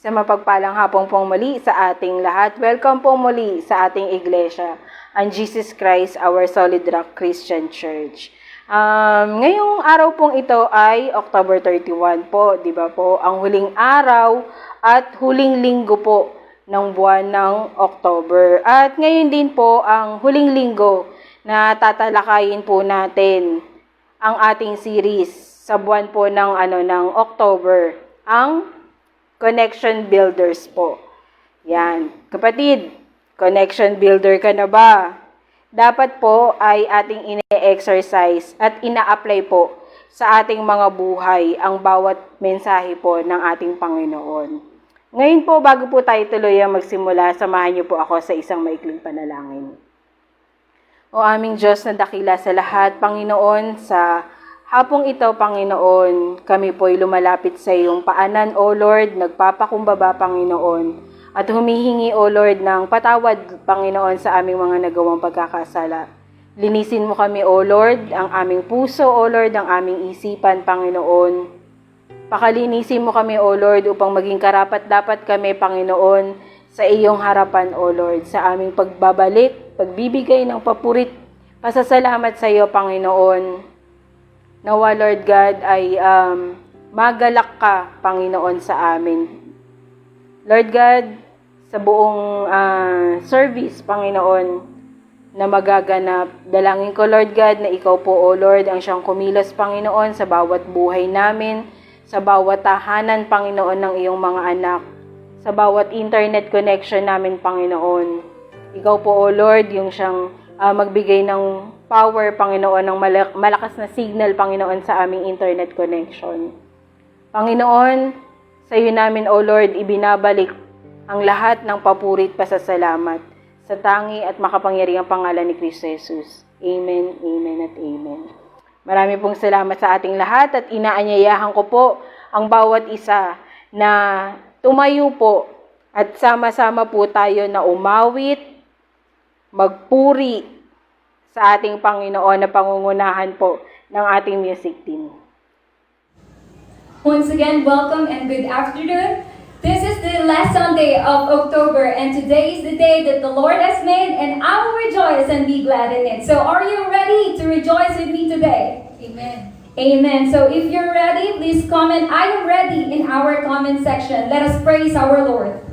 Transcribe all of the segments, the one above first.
Sa mapagpalang hapon pong muli sa ating lahat. Welcome po muli sa ating iglesia, ang Jesus Christ, our Solid Rock Christian Church. Ngayong araw pong ito ay October 31 po, di ba po? Ang huling araw at huling linggo po ng buwan ng October. At ngayon din po ang huling linggo na tatalakayin po natin ang ating series sa buwan po ng October, ang Connection Builders po. Yan. Kapatid, connection builder ka na ba? Dapat po ay ating ine-exercise at ina-apply po sa ating mga buhay ang bawat mensahe po ng ating Panginoon. Ngayon po, bago po tayo tuluyang magsimula, samahan niyo po ako sa isang maikling panalangin. O aming Diyos na dakila sa lahat, Panginoon, sa hapong ito, Panginoon, kami po'y lumalapit sa iyong paanan, O Lord, nagpapakumbaba, Panginoon, at humihingi, O Lord, ng patawad, Panginoon, sa aming mga nagawang pagkakasala. Linisin mo kami, O Lord, ang aming puso, O Lord, ang aming isipan, Panginoon. Pakalinisin mo kami, O Lord, upang maging karapat-dapat kami, Panginoon, sa iyong harapan, O Lord, sa aming pagbabalik, pagbibigay ng papurit, pasasalamat sa iyo, Panginoon. Nawa, Lord God, ay magalak ka, Panginoon, sa amin. Lord God, sa buong service, Panginoon, na magaganap, dalangin ko, Lord God, na ikaw po, O Lord, ang siyang kumilos, Panginoon, sa bawat buhay namin, sa bawat tahanan, Panginoon, ng iyong mga anak, sa bawat internet connection namin, Panginoon. Ikaw po, O Lord, yung siyang magbigay ng power, Panginoon, ng malakas na signal, Panginoon, sa aming internet connection. Panginoon, sa iyo namin, O Lord, ibinabalik ang lahat ng papurit pasasalamat sa tangi at makapangyarihang pangalan ni Kristo Jesus. Amen, amen, at amen. Marami pong salamat sa ating lahat at inaanyayahan ko po ang bawat isa na tumayo po at sama-sama po tayo na umawit, magpuri sa ating Panginoon na pangungunahan po ng ating music team. Once again, welcome and good afternoon. This is the last Sunday of October, and today is the day that the Lord has made, and I will rejoice and be glad in it. So are you ready to rejoice with me today? Amen. Amen. So if you're ready, please comment, I am ready, in our comment section. Let us praise our Lord.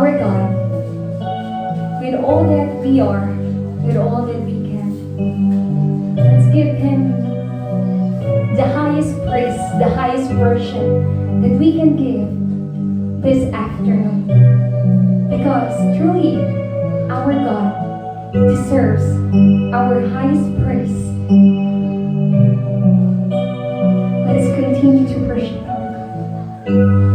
our God with all that we are, with all that we can. Let's give Him the highest praise, the highest worship that we can give this afternoon. Because truly, our God deserves our highest praise. Let's continue to worship our God.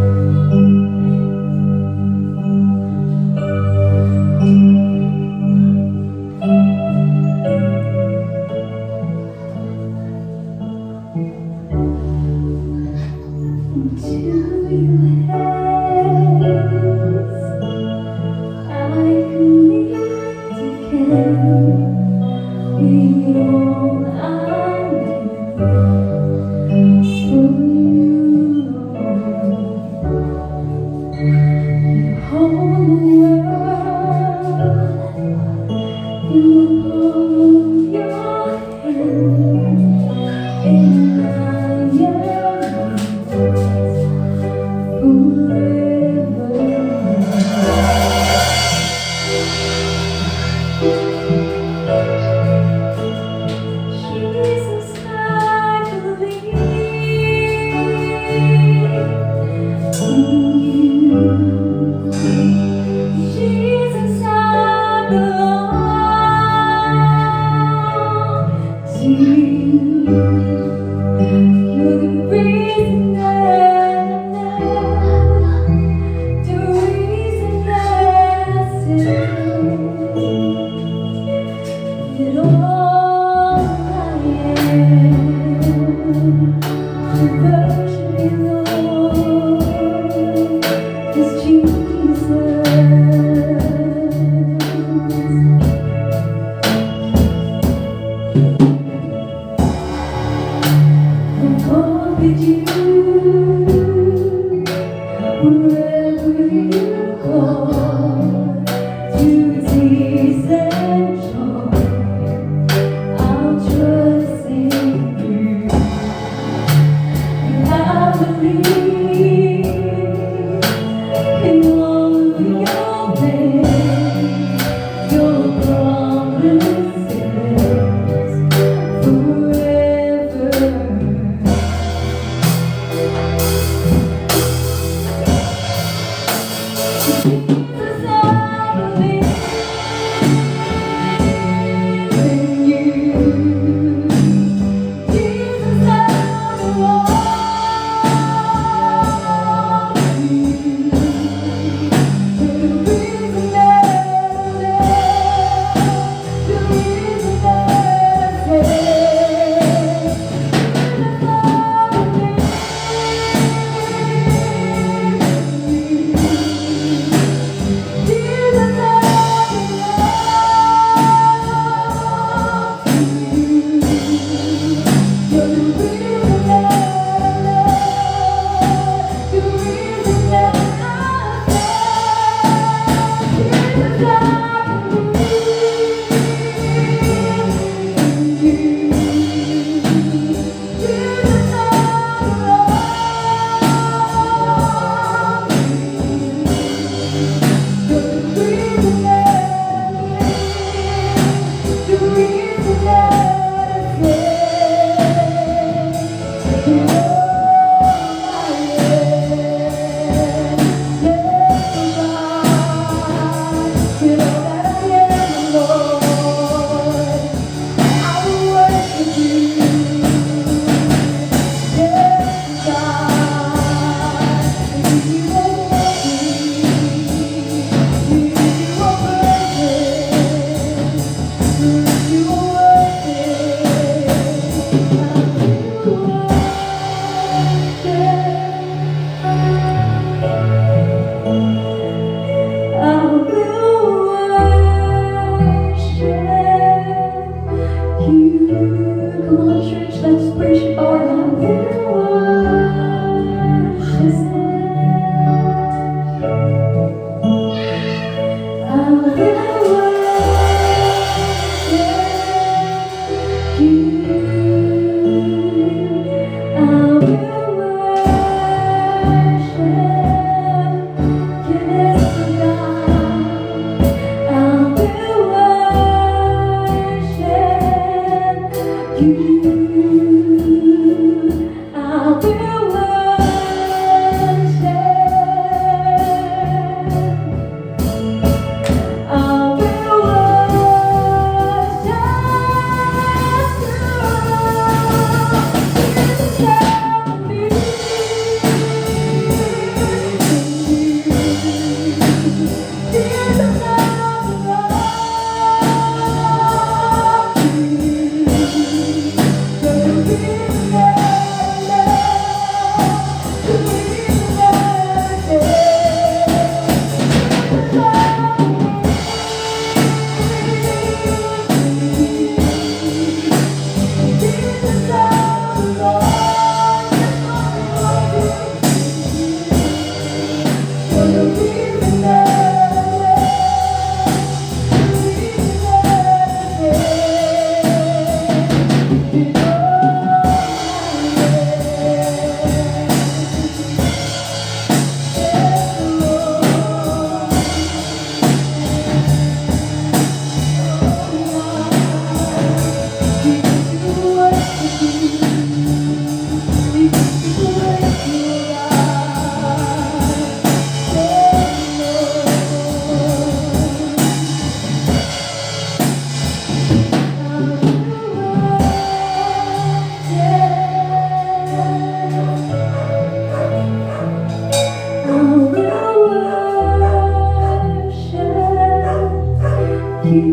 Let's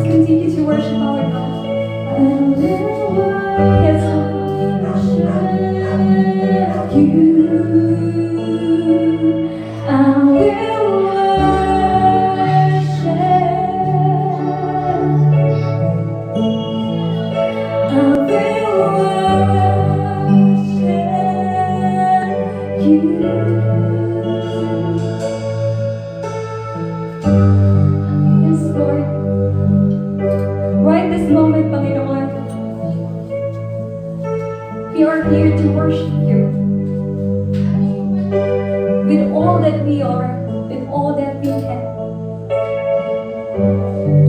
continue to worship our God. Yes, Yes, Lord. Right this moment, Panginoon, we are here to worship you. With all that we are, with all that we have.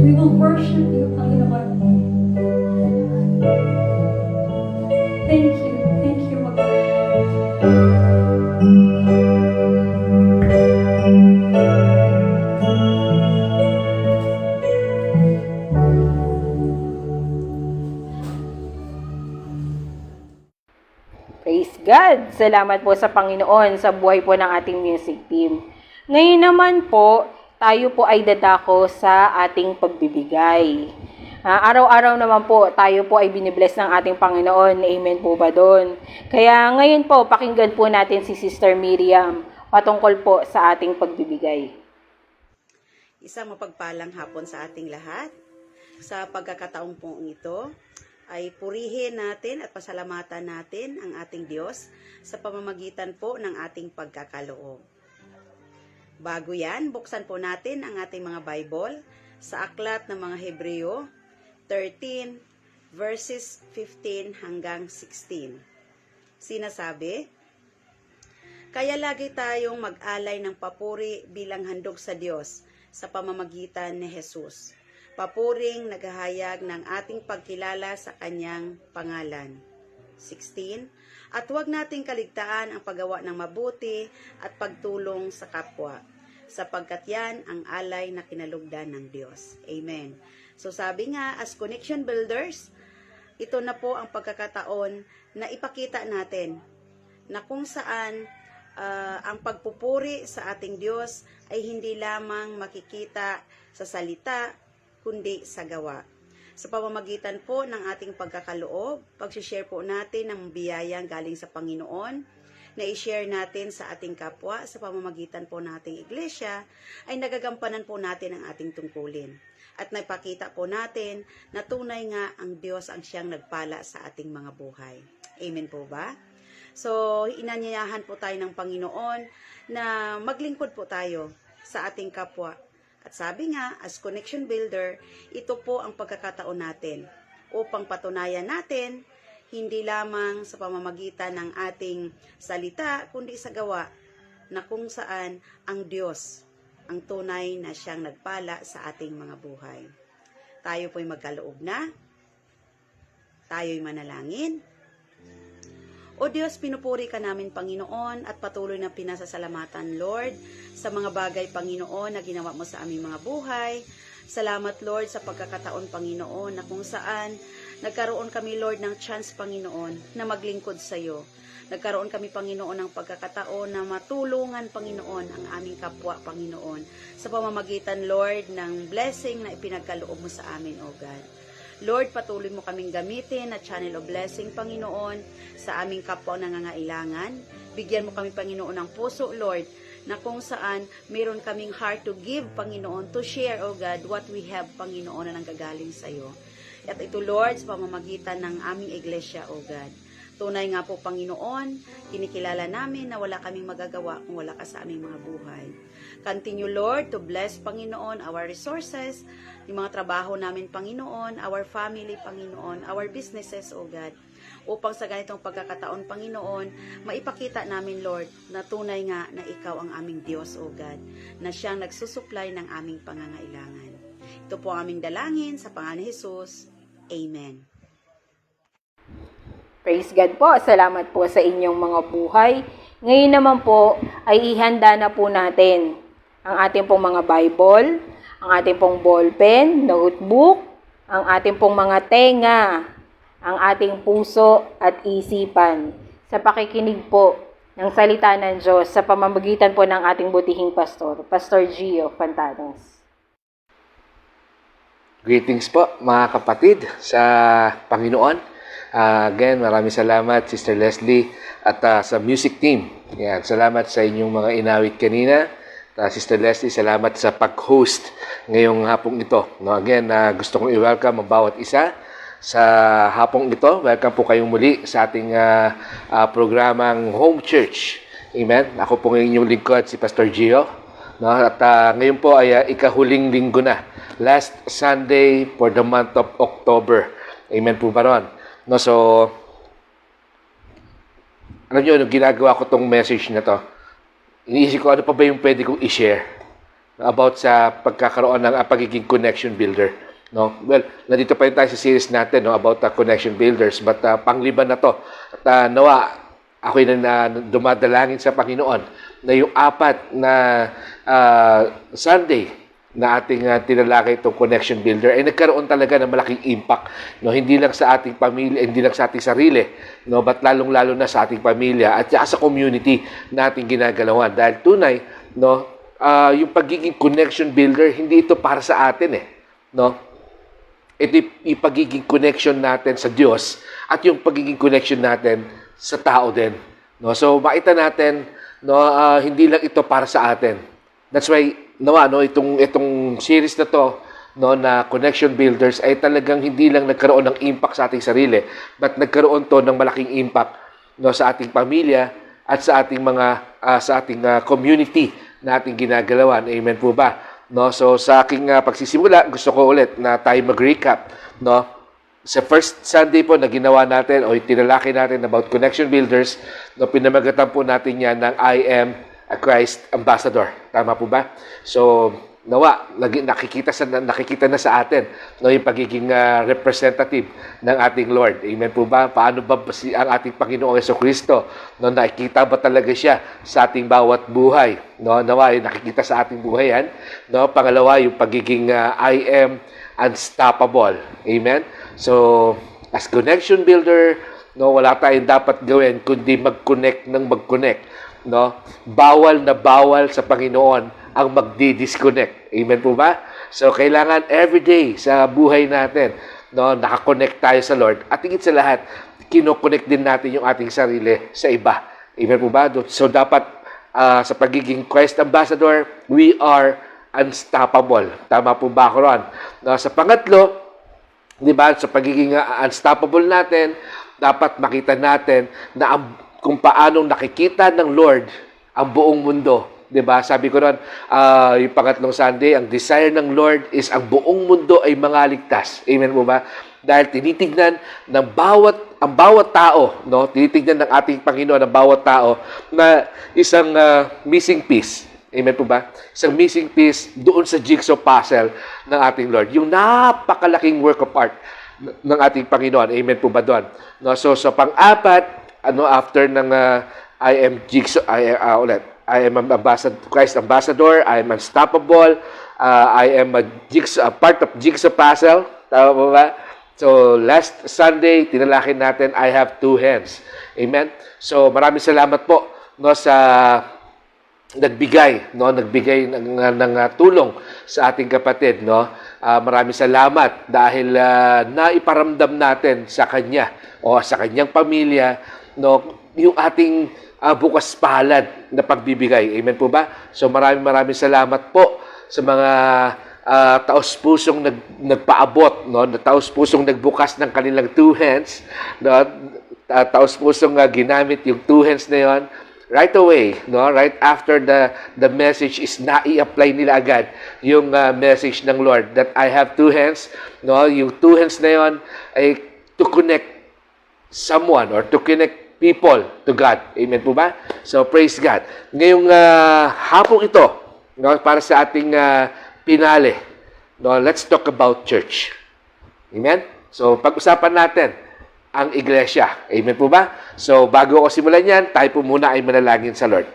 We will worship you, Panginoon. Thank you, O God. Praise God! Salamat po sa Panginoon sa buhay po ng ating music team. Ngayon naman po, tayo po ay dadako sa ating pagbibigay. Araw-araw naman po, tayo po ay binibless ng ating Panginoon. Amen po ba doon? Kaya ngayon po, pakinggan po natin si Sister Miriam patungkol po sa ating pagbibigay. Isang mapagpalang hapon sa ating lahat. Sa pagkakataong pong ito, ay purihin natin at pasalamatan natin ang ating Diyos sa pamamagitan po ng ating pagkakaloob. Bago yan, buksan po natin ang ating mga Bible sa aklat ng mga Hebreo 13 verses 15 hanggang 16. Sinasabi, kaya lagi tayong mag-alay ng papuri bilang handog sa Diyos sa pamamagitan ni Jesus. Papuring naghahayag ng ating pagkilala sa kanyang pangalan. 16. At huwag nating kaligtaan ang paggawa ng mabuti at pagtulong sa kapwa, sapagkat yan ang alay na kinalugdan ng Diyos. Amen. So sabi nga, as connection builders, ito na po ang pagkakataon na ipakita natin na kung saan ang pagpupuri sa ating Diyos ay hindi lamang makikita sa salita, kundi sa gawa. Sa pamamagitan po ng ating pagkakaloob, pag-share po natin ng biyayang galing sa Panginoon, na i-share natin sa ating kapwa sa pamamagitan po ng ating iglesia, ay nagagampanan po natin ang ating tungkulin. At naipakita po natin na tunay nga ang Diyos ang siyang nagpala sa ating mga buhay. Amen po ba? So, inanyayahan po tayo ng Panginoon na maglingkod po tayo sa ating kapwa. At sabi nga, as connection builder, ito po ang pagkakataon natin upang patunayan natin, hindi lamang sa pamamagitan ng ating salita, kundi sa gawa, na kung saan ang Diyos, ang tunay na siyang nagpala sa ating mga buhay. Tayo po'y magkaloob na, tayo'y manalangin. O Diyos, pinupuri ka namin, Panginoon, at patuloy na pinasasalamatan, Lord, sa mga bagay, Panginoon, na ginawa mo sa aming mga buhay. Salamat, Lord, sa pagkakataon, Panginoon, na kung saan nagkaroon kami, Lord, ng chance, Panginoon, na maglingkod sa iyo. Nagkaroon kami, Panginoon, ng pagkakataon na matulungan, Panginoon, ang aming kapwa, Panginoon, sa pamamagitan, Lord, ng blessing na ipinagkaloob mo sa amin, O God. Lord, patuloy mo kaming gamitin na channel of blessing, Panginoon, sa aming kapwa nangangailangan. Bigyan mo kami, Panginoon, ng puso, Lord, na kung saan meron kaming heart to give, Panginoon, to share, O God, what we have, Panginoon, na nanggagaling sa iyo. At ito, Lord, sa pamamagitan ng aming iglesia, O God. Tunay nga po, Panginoon, kinikilala namin na wala kaming magagawa kung wala ka sa aming mga buhay. Continue, Lord, to bless, Panginoon, our resources, yung mga trabaho namin, Panginoon, our family, Panginoon, our businesses, O God, upang sa ganitong pagkakataon, Panginoon, maipakita namin, Lord, na tunay nga na Ikaw ang aming Diyos, O God, na Siyang nagsusupply ng aming pangangailangan. Ito po ang aming dalangin sa pangalan ni Jesus. Amen. Praise God po. Salamat po sa inyong mga buhay. Ngayon naman po ay ihanda na po natin ang ating pong mga Bible, ang ating pong ballpen, notebook, ang ating pong mga tenga, ang ating puso at isipan sa pakikinig po ng salita ng Diyos sa pamamagitan po ng ating butihing pastor, Pastor Gio Pantanos. Greetings po mga kapatid sa Panginoon. Again, maraming salamat Sister Leslie at sa music team. Yan, salamat sa inyong mga inawit kanina. Sister Leslie, salamat sa pag-host ngayong hapong ito. No, again, gusto kong i-welcome ang bawat isa sa hapong ito. Welcome po kayong muli sa ating programang Home Church. Amen. Ako po ng inyong lingkod, si Pastor Gio. No, at ngayon po ay ikahuling linggo na. Last Sunday for the month of October. Amen po ba ron? No, so, alam nyo, ginagawa ko tong message na to, iniisip ko, ano pa ba yung pwede kong i-share about sa pagkakaroon ng pagiging connection builder. No? Well, nandito pa rin tayo sa series natin, no, about connection builders, but pangliban na to. At nawa, ako'y na dumadalangin sa Panginoon na yung apat na Sunday na ating tinalakay itong connection builder ay nagkaroon talaga ng malaking impact, no, hindi lang sa ating pamilya, hindi lang sa ating sarili, no, but lalong-lalo na sa ating pamilya at sa community na ating ginagalawan. Dahil tunay, no, yung pagiging connection builder, hindi ito para sa atin no. Ito yung pagiging connection natin sa Diyos at yung pagiging connection natin sa tao din, no. So makita natin, no, hindi lang ito para sa atin. That's why itong series na to, no, na Connection Builders ay talagang hindi lang nagkaroon ng impact sa ating sarili, but nagkaroon to ng malaking impact, no, sa ating pamilya at sa ating community na ating ginagalawan. Amen po ba? No, so sa aking pagsisimula, gusto ko ulit na tayo mag-recap, no. Sa first Sunday po na ginawa natin o tinalaki natin about Connection Builders, no, pinamagatan po natin yan ng I am a Christ Ambassador. Tama po ba? So, nawa, nakikita na sa atin, no, yung pagiging representative ng ating Lord. Amen po ba? Paano ba ang ating Panginoong Jesucristo, no, nakikita ba talaga siya sa ating bawat buhay? No, nawa, yung nakikita sa ating buhay yan. No, pangalawa, yung pagiging I am unstoppable. Amen? So, as connection builder, no, wala tayong dapat gawin kundi mag-connect ng mag-connect. No? Bawal na bawal sa Panginoon ang magdi-disconnect. Amen po ba? So, kailangan everyday sa buhay natin, no, nakakonect tayo sa Lord. At higit sa lahat, kinoconnect din natin yung ating sarili sa iba. Amen po ba? So, dapat sa pagiging Christ Ambassador, we are unstoppable. Tama po ba ako ron? No, sa pangatlo, di ba, sa pagiging unstoppable natin, dapat makita natin na kung paanong nakikita ng Lord ang buong mundo. 'Di ba? Sabi ko ron, yung pangatlong Sunday, ang desire ng Lord is ang buong mundo ay mangaligtas. Amen po ba? Dahil tinitignan ng ang bawat tao, no? Tinitignan ng ating Panginoon ang bawat tao na isang missing piece. Amen po ba? Isang missing piece doon sa jigsaw puzzle ng ating Lord. Yung napakalaking work of art ng ating Panginoon. Amen po ba doon? No? So, pang-apat, after ng I am Christ Ambassador, I am unstoppable, I am part of jigsaw puzzle. Tama po ba? So, last Sunday, tinalakin natin, I have two hands. Amen? So, maraming salamat po, no, sa nagbigay ng tulong sa ating kapatid, no. Maraming salamat dahil naiparamdam natin sa kanya o sa kanyang pamilya, no, yung ating bukas palad na pagbibigay. Amen po ba? So maraming salamat po sa mga taos-pusong nagpaabot, no, na taos-pusong nagbukas ng kanilang two hands, no, taos-pusong ginamit yung two hands na yon. Right away, no, right after the message is nai-apply nila agad yung message ng Lord that I have two hands, no, yung two hands na yon ay to connect someone or to connect people to God. Amen po ba? So praise God. Ngayong hapong ito, no, para sa ating pinale, no, let's talk about church. Amen? So pag-usapan natin ang iglesia. Amen po ba? So, bago ako simulan yan, tayo po muna ay manalangin sa Lord.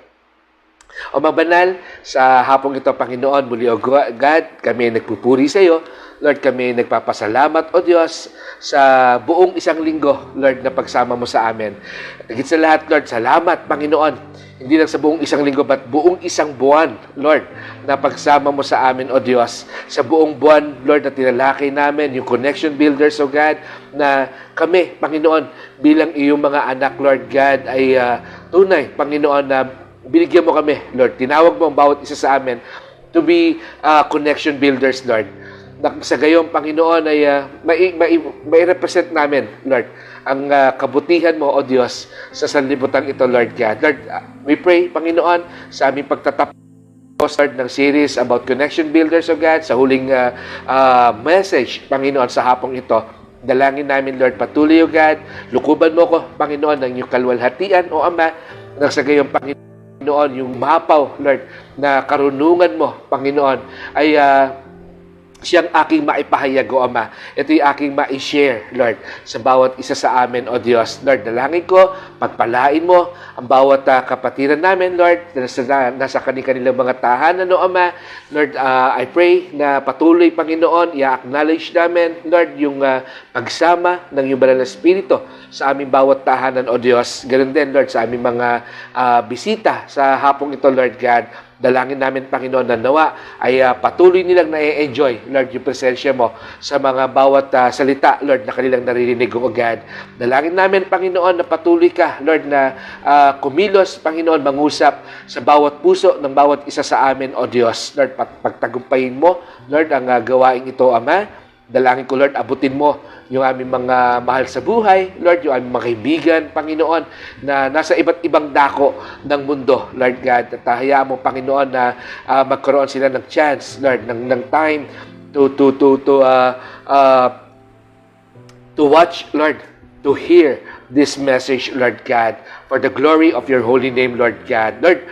O mabanal, sa hapong ito, Panginoon, muli o God, kami nagpupuri sa iyo. Lord, kami nagpapasalamat, O Diyos, sa buong isang linggo, Lord, na pagsama mo sa amin. Higit sa lahat, Lord, salamat, Panginoon. Hindi lang sa buong isang linggo, but buong isang buwan, Lord, na pagsama mo sa amin, O Diyos. Sa buong buwan, Lord, na tinalakay namin, yung connection builders, O God, na kami, Panginoon, bilang iyong mga anak, Lord God, ay tunay, Panginoon, na binigyan mo kami, Lord. Tinawag mo ang bawat isa sa amin to be connection builders, Lord. Sa gayong Panginoon ay may represent namin, Lord, ang kabutihan mo, O Diyos, sa sanlibutan ito, Lord God. Lord, we pray, Panginoon, sa aming pagtatapos, Lord, ng series about connection builders, O God, sa huling message, Panginoon, sa hapong ito. Dalangin namin, Lord, patuloy, O God. Lukuban mo ko, Panginoon, ng iyong kalwalhatian, O Ama, nang sa gayong Panginoon, yung mapaw, Lord, na karunungan mo, Panginoon, ay siyang aking maipahayag, O Ama. Ito yung aking ma-share, Lord, sa bawat isa sa amin, O Diyos. Lord, dalangin ko, pagpalain mo ang bawat kapatiran namin, Lord, nasa kanilang mga tahanan, O Ama. Lord, I pray na patuloy, Panginoon, i-acknowledge namin, Lord, yung pagsama ng iyong banal na Espiritu sa aming bawat tahanan, O Diyos. Ganun din, Lord, sa aming mga bisita sa hapong ito, Lord God. Dalangin namin, Panginoon, na nawa ay patuloy nilang na-enjoy, Lord, yung presensya mo sa mga bawat salita, Lord, na kanilang naririnig, O God. Dalangin namin, Panginoon, na patuloy ka, Lord, na kumilos, Panginoon, mangusap sa bawat puso ng bawat isa sa amin, O Diyos. Lord, pagtagumpayin mo, Lord, ang gawain ito, Ama. Dalangin ko, Lord, abutin mo yung aming mga mahal sa buhay, Lord, yung aming mga kaibigan, Panginoon, na nasa iba't ibang dako ng mundo, Lord God. At hayaan mo, Panginoon, na magkaroon sila ng chance, Lord, ng time to watch, Lord, to hear this message, Lord God, for the glory of your holy name, Lord God. Lord,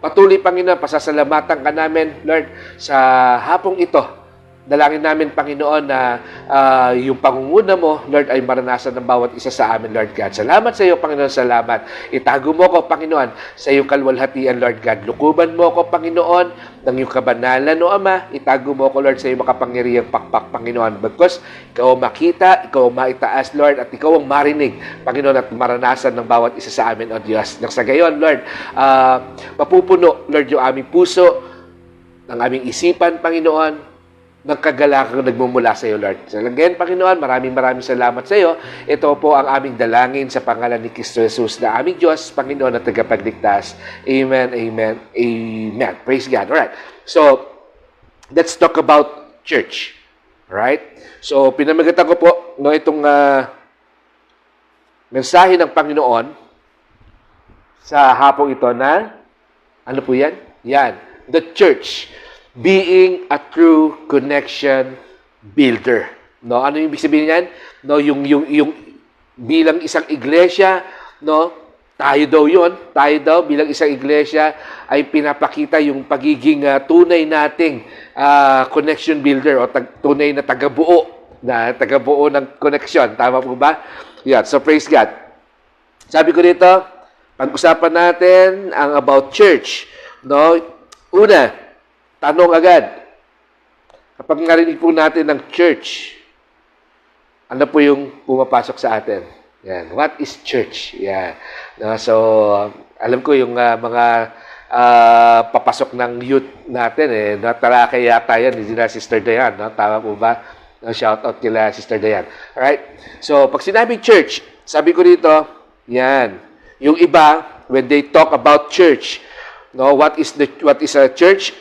patuloy, Panginoon, pasasalamatan ka namin, Lord, sa hapong ito. Dalangin namin, Panginoon, na yung pangunguna mo, Lord, ay maranasan ng bawat isa sa amin, Lord God. Salamat sa iyo, Panginoon, salamat. Itago mo ko, Panginoon, sa iyong kalwalhatian, Lord God. Lukuban mo ko, Panginoon, ng iyong kabanalan, O Ama. Itago mo ko, Lord, sa iyong makapangyarihang pakpak, Panginoon. Because ikaw ang makita, ikaw ang maitaas, Lord, at ikaw ang marinig, Panginoon, at maranasan ng bawat isa sa amin, O Diyos. Nang sa gayon, Lord, mapupuno, Lord, yung aming puso, ng aming isipan, Panginoon, ng kagalakang nagmumula sa iyo, Lord. So, again, Panginoon, maraming salamat sa iyo. Ito po ang aming dalangin sa pangalan ni Kristo Jesus na aming Diyos, Panginoon at tagapagligtas. Amen, amen, amen. Praise God. Alright. So, let's talk about church. Alright? So, pinamagatan ko po itong mensahe ng Panginoon sa hapong ito na, ano po yan? Yan. The church being a true connection builder. No, ano yung ibig sabihin niyan? No, yung bilang isang iglesia, no, tayo daw bilang isang iglesia ay pinapakita yung pagiging tunay nating connection builder o tunay na tagabuo ng connection. Tama po ba? Yeah, so praise God. Sabi ko dito, pag-usapan natin ang about church. No, una, tanong agad, kapag narinig po natin ng church, ano po yung pumapasok sa atin? Yan. What is church? Yan. No, so, alam ko yung mga papasok ng youth natin, natalakay yata yan, hindi na Sister Dayan. No? Tama po ba? No, shout out kila Sister Dayan. Alright? So, pag sinabing church, sabi ko dito, yan. Yung iba, when they talk about church, no, what is a church?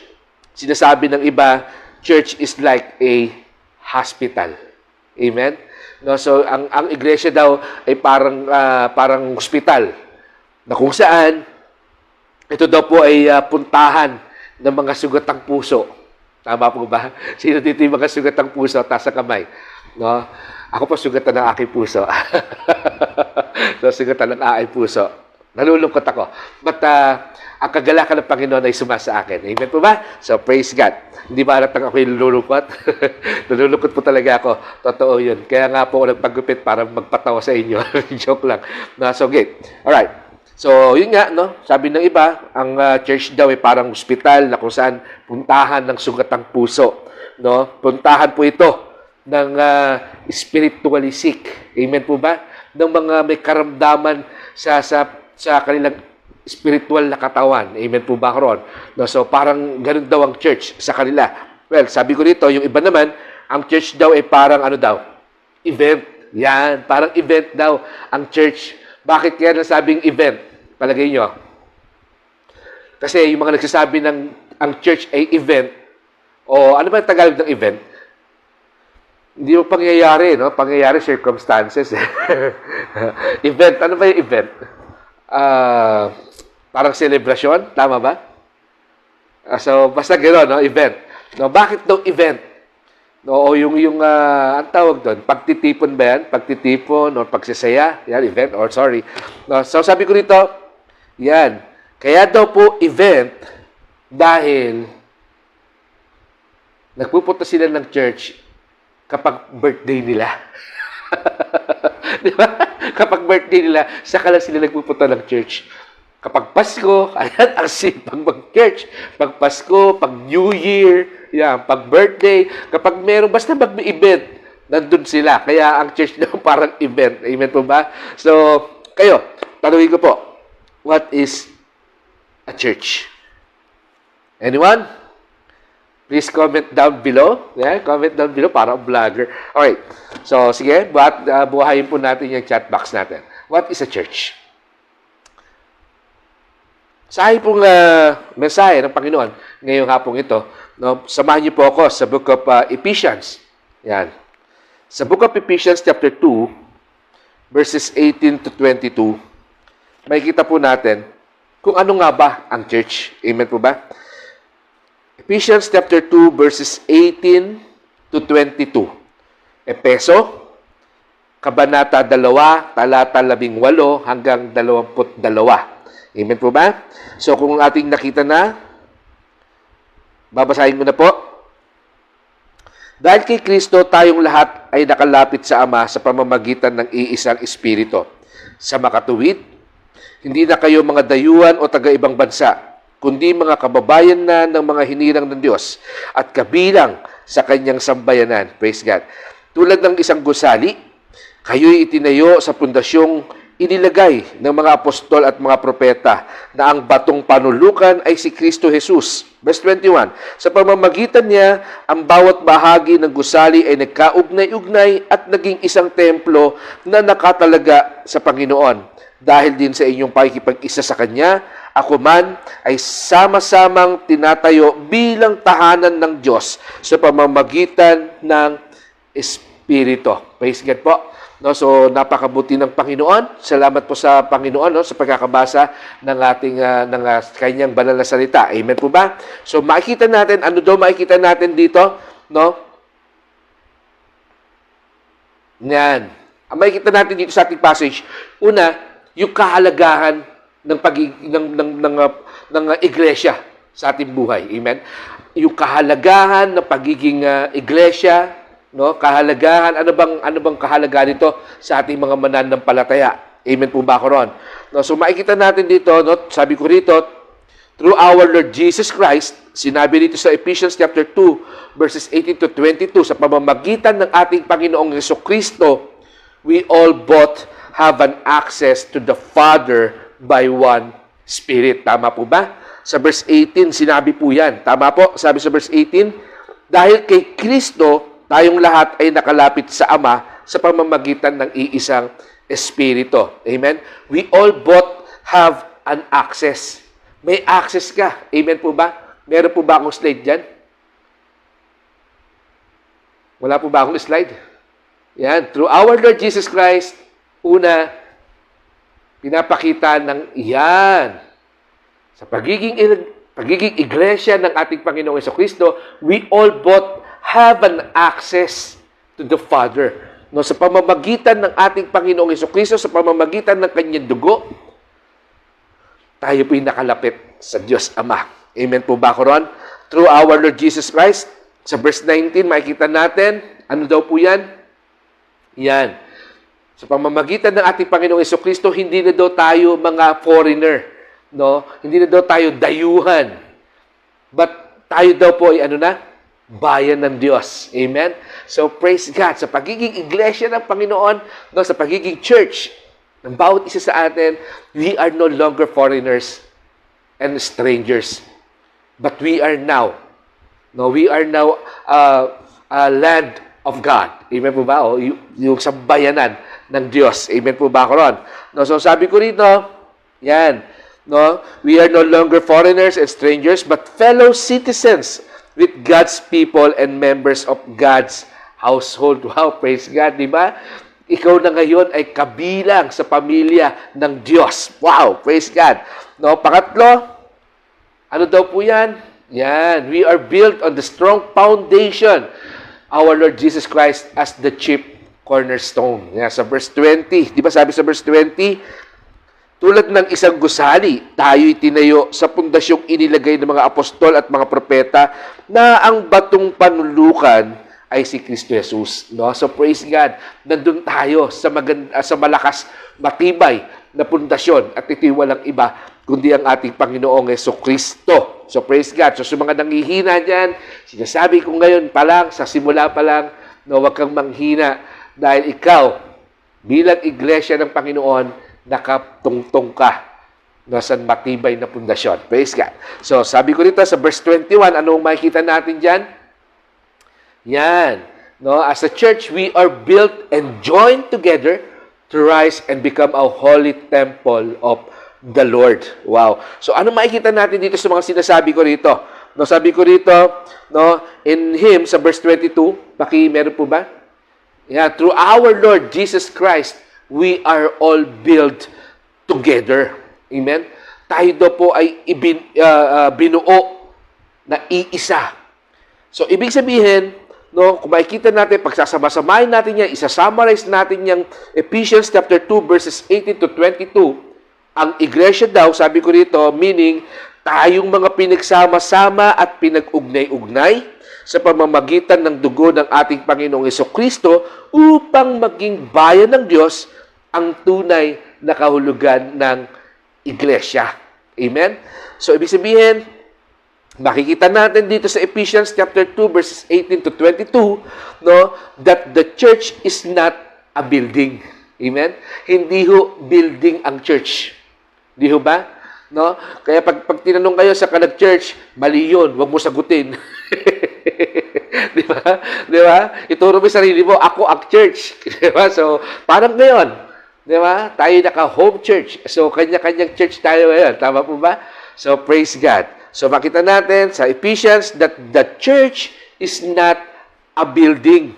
Sinasabi ng iba, church is like a hospital. Amen? No, so ang iglesia daw ay parang hospital na kung saan ito daw po ay puntahan ng mga sugatang puso. Tama po ba? Sino dito yung mga sugatang puso? Taas ang kamay. No? Ako po sugatan ng aking puso. So, sugatan ng aking puso. Nalulungkot ako. But ang kagalakan ng Panginoon ay sumasa akin. Amen po ba? So, praise God. Hindi ba alam ako'y lululukot? Nalulukot po talaga ako. Totoo yun. Kaya nga po ako nagpagupit para magpatawa sa inyo. Joke lang. So, okay. Alright. So, yun nga, no? Sabi ng iba, ang church daw ay parang ospital na kung saan puntahan ng sugatang puso. No? Puntahan po ito ng spiritually sick. Amen po ba? Ng mga may karamdaman sa kanilang spiritual na katawan. Amen po ba karon? No, so parang ganun daw ang church sa kanila. Well, sabi ko dito, yung iba naman, ang church daw ay parang ano daw? Event. Yan, parang event daw ang church. Bakit kaya nasabing event? Palagay nyo. Kasi yung mga nagsasabi ng ang church ay event, o ano ba yung Tagalog ng event? Hindi mo pangyayari, no? Pangyayari circumstances. Event, ano ba yung event? Parang celebration, tama ba? So, basta gano'n, no? Event. No, bakit daw event? No, o yung ang tawag doon, pagtitipon ba yan? Pagtitipon o pagsisaya? Yan, event, or sorry. No, so, sabi ko dito, yan. Kaya daw po event dahil nagpupunta sila ng church kapag birthday nila. Di ba? Kapag birthday nila, saka lang sila nagpupunta ng church. Kapag Pasko, ayan, ang sipag mag-church. Pag Pasko, pag New Year, yan, pag birthday, kapag meron, basta mag-event, nandun sila. Kaya ang church daw parang event. Amen po ba? So, kayo, tanungin ko po, what is a church? Anyone? Please comment down below. Yeah, comment down below para vlogger. Alright. So, sige, buhayin po natin yung chat box natin. What is a church? Sa aking pong mensahe ng Panginoon ngayong hapong ito, no, samahan niyo po ako sa book of Ephesians. Yan. Sa book of Ephesians chapter 2, verses 18 to 22, makikita po natin kung ano nga ba ang church. Amen po ba? Ephesians chapter 2 verses 18 to 22. Epeso, Kabanata 2, talata 18 hanggang 22. Amen po ba? So kung ating nakita na, babasahin ko na po. Dahil kay Kristo, tayong lahat ay nakalapit sa Ama sa pamamagitan ng iisang Espiritu. Sa makatuwid, hindi na kayo mga dayuhan o taga-ibang bansa, kundi mga kababayan na ng mga hinirang ng Diyos at kabilang sa kanyang sambayanan. Praise God. Tulad ng isang gusali, kayo'y itinayo sa pundasyong inilagay ng mga apostol at mga propeta na ang batong panulukan ay si Kristo Jesus. Verse 21, sa pamamagitan niya, ang bawat bahagi ng gusali ay nagkaugnay-ugnay at naging isang templo na nakatalaga sa Panginoon. Dahil din sa inyong pakikipag-isa sa Kanya, ako man ay sama-samang tinatayo bilang tahanan ng Diyos sa pamamagitan ng Espiritu. Praise God po. No, so napakabuti ng Panginoon. Salamat po sa Panginoon, no, sa pagkakabasa ng ating ng kanyang banal na salita. Amen po ba? So makikita natin makikita natin dito, no? Yan. Ang makikita natin dito sa ating passage, una, yung kahalagahan ng iglesia sa ating buhay. Amen. Yung kahalagahan ng pagiging iglesia, no? Kahalagahan, ano bang kahalagahan nito sa ating mga mananampalataya? Amen po ba ko ron? No, so makikita natin dito, no, sabi ko rito, through our Lord Jesus Christ, sinabi dito sa Ephesians chapter 2, verses 18 to 22, sa pamamagitan ng ating Panginoong Jesucristo, we all both have an access to the Father by one Spirit. Tama po ba? Sa verse 18, sinabi po yan. Tama po? Sabi sa verse 18, dahil kay Kristo, tayong lahat ay nakalapit sa Ama sa pamamagitan ng iisang Espiritu. Amen? We all both have an access. May access ka. Amen po ba? Meron po ba akong slide dyan? Wala po ba akong slide? Yan. Through our Lord Jesus Christ, una, pinapakita ng iyan. Sa pagiging iglesia ng ating Panginoong Jesucristo, we all both have an access to the Father. No, sa pamamagitan ng ating Panginoong Jesucristo, sa pamamagitan ng kanyang dugo, tayo po'y nakalapit sa Diyos Ama. Amen po ba ko ron? Through our Lord Jesus Christ, sa verse 19, makikita natin, ano daw po yan? Yan. Sa pamamagitan ng ating Panginoong Jesucristo, hindi na daw tayo mga foreigner. No? Hindi na daw tayo dayuhan. But tayo daw po ay bayan ng Diyos. Amen? So, praise God. Sa pagiging iglesia ng Panginoon, no, sa pagiging church, ng bawat isa sa atin, we are no longer foreigners and strangers. But we are now a land of God. Amen po ba? O, yung sambayanan ng Diyos. Amen po ba ako ron? No, so sabi ko rito, yan, no, we are no longer foreigners and strangers, but fellow citizens with God's people and members of God's household. Wow, praise God, di ba? Ikaw na ngayon ay kabilang sa pamilya ng Diyos. Wow, praise God. No, pangatlo, ano daw po yan? Yan, we are built on the strong foundation, our Lord Jesus Christ as the chief cornerstone. Yan, sa verse 20, di ba sabi sa verse 20, tulad ng isang gusali, tayo'y tinayo sa pundasyong inilagay ng mga apostol at mga propeta na ang batong panulukan ay si Kristo Jesus. No? So praise God, nandun tayo sa malakas, matibay na pundasyon at ito'y walang iba kundi ang ating Panginoong Jesucristo. So praise God. So sa mga nanghihina dyan, sinasabi ko ngayon pa lang, sa simula pa lang, no, huwag kang manghina dahil ikaw, bilang iglesia ng Panginoon, nakatungtong ka sa matibay na pundasyon. Praise God. So sabi ko dito sa verse 21, anong makikita natin dyan? Yan. No, as a church, we are built and joined together to rise and become a holy temple of the Lord. Wow. So ano makikita natin dito sa mga sinasabi ko rito? No, sabi ko rito, no, in Him sa verse 22, meron po ba? Yeah, through our Lord Jesus Christ, we are all built together. Amen. Tayo daw po ay binuo na iisa. So ibig sabihin, no, kung makikita natin, pagsasama-samahin natin yan, isa-summarize natin yung Ephesians chapter 2 verses 18 to 22, ang iglesia daw, sabi ko dito, meaning, tayong mga pinagsama-sama at pinag-ugnay-ugnay sa pamamagitan ng dugo ng ating Panginoong Jesucristo upang maging bayan ng Diyos ang tunay na kahulugan ng iglesia. Amen? So, ibig sabihin, makikita natin dito sa Ephesians chapter 2 verses 18 to 22, no, that the church is not a building. Amen? Hindi ho building ang church. Di ho ba? No? Kaya pag tinanong kayo sa kanag church, mali yun, huwag mo sagutin. Di ba? Di ba? Ituro mo sarili mo, ako ang church. Di ba? So, parang ngayon, di ba? Tayo naka-home church. So, kanya-kanyang church tayo ngayon. Tama po ba? So, praise God. So, makita natin sa Ephesians that the church is not a building.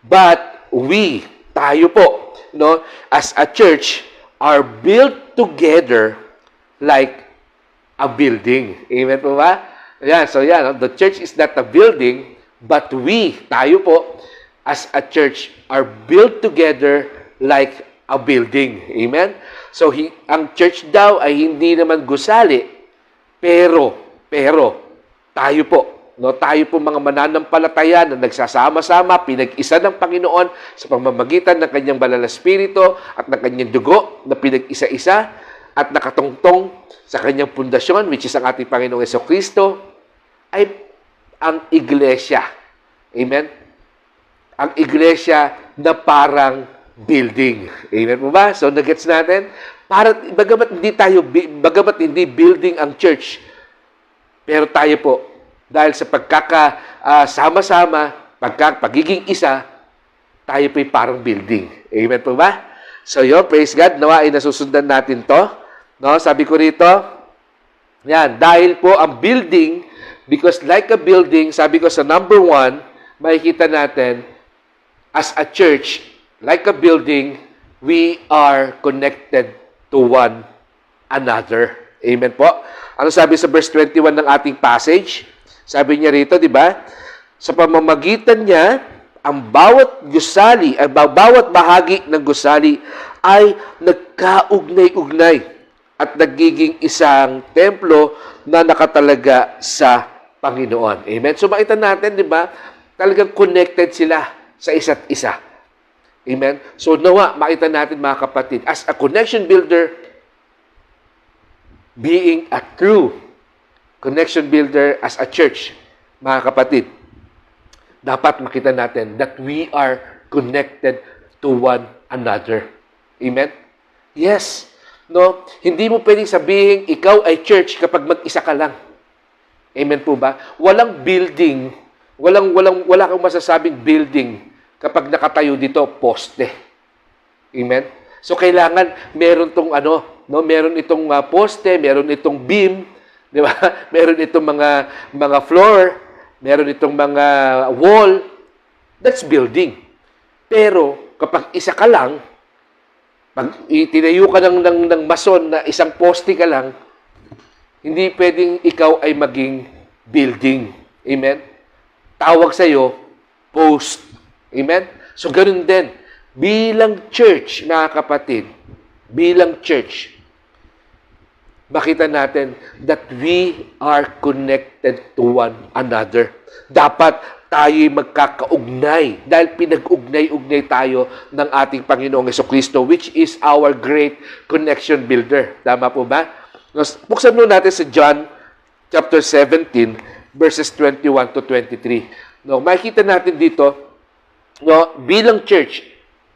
But we, tayo po, no, as a church, are built together like a building. Amen po ba? Yan, so yan, no? The church is not a building, but we, tayo po, as a church, are built together like a building. Amen? So, ang church daw ay hindi naman gusali, pero, tayo po, no, tayo po mga mananampalataya na nagsasama-sama, pinag-isa ng Panginoon sa pamamagitan ng kanyang banal na espiritu at ng kanyang dugo na pinag-isa-isa at nakatungtong sa kanyang pundasyon, which is ang ating Panginoong Jesucristo, ay ang iglesia. Amen? Ang iglesia na parang building. Amen po ba? So, nagets natin? Bagamat hindi building ang church, pero tayo po, dahil sa pagkakasama-sama, pagiging isa, tayo po'y parang building. Amen po ba? So yun, praise God, nawa ay nasusundan natin to. No, sabi ko rito, yan, dahil po ang building, because like a building, sabi ko sa number 1, makikita natin, as a church, like a building, we are connected to one another. Amen po. Ano sabi sa verse 21 ng ating passage? Sabi niya rito, di ba? Sa pamamagitan niya, ang bawat bahagi ng gusali ay nagkaugnay-ugnay at nagiging isang templo na nakatalaga sa Panginoon. Amen? So makita natin, di ba, talagang connected sila sa isa't isa. Amen? So nawa, makita natin mga kapatid, as a connection builder, being a true connection builder as a church, mga kapatid, dapat makita natin that we are connected to one another. Amen? Yes. No? Hindi mo pwedeng sabihin ikaw ay church kapag mag-isa ka lang. Amen po ba? Walang building, wala kang masasabing building kapag nakatayo dito, poste. Amen? So, kailangan meron tong meron itong poste, meron itong beam, di ba? Meron itong mga floor, meron itong mga wall. That's building. Pero, kapag isa ka lang, pag itinayo ka ng mason na isang poste ka lang, hindi pwedeng ikaw ay maging building. Amen? Tawag sa'yo, post. Amen? So, ganun din. Bilang church, mga kapatid, bilang church, makita natin that we are connected to one another. Dapat tayo'y magkakaugnay dahil pinag-ugnay-ugnay tayo ng ating Panginoong Jesucristo, which is our great connection builder. Tama po ba? Buksan mo natin sa John chapter 17, verses 21 to 23. Makikita natin dito, bilang church,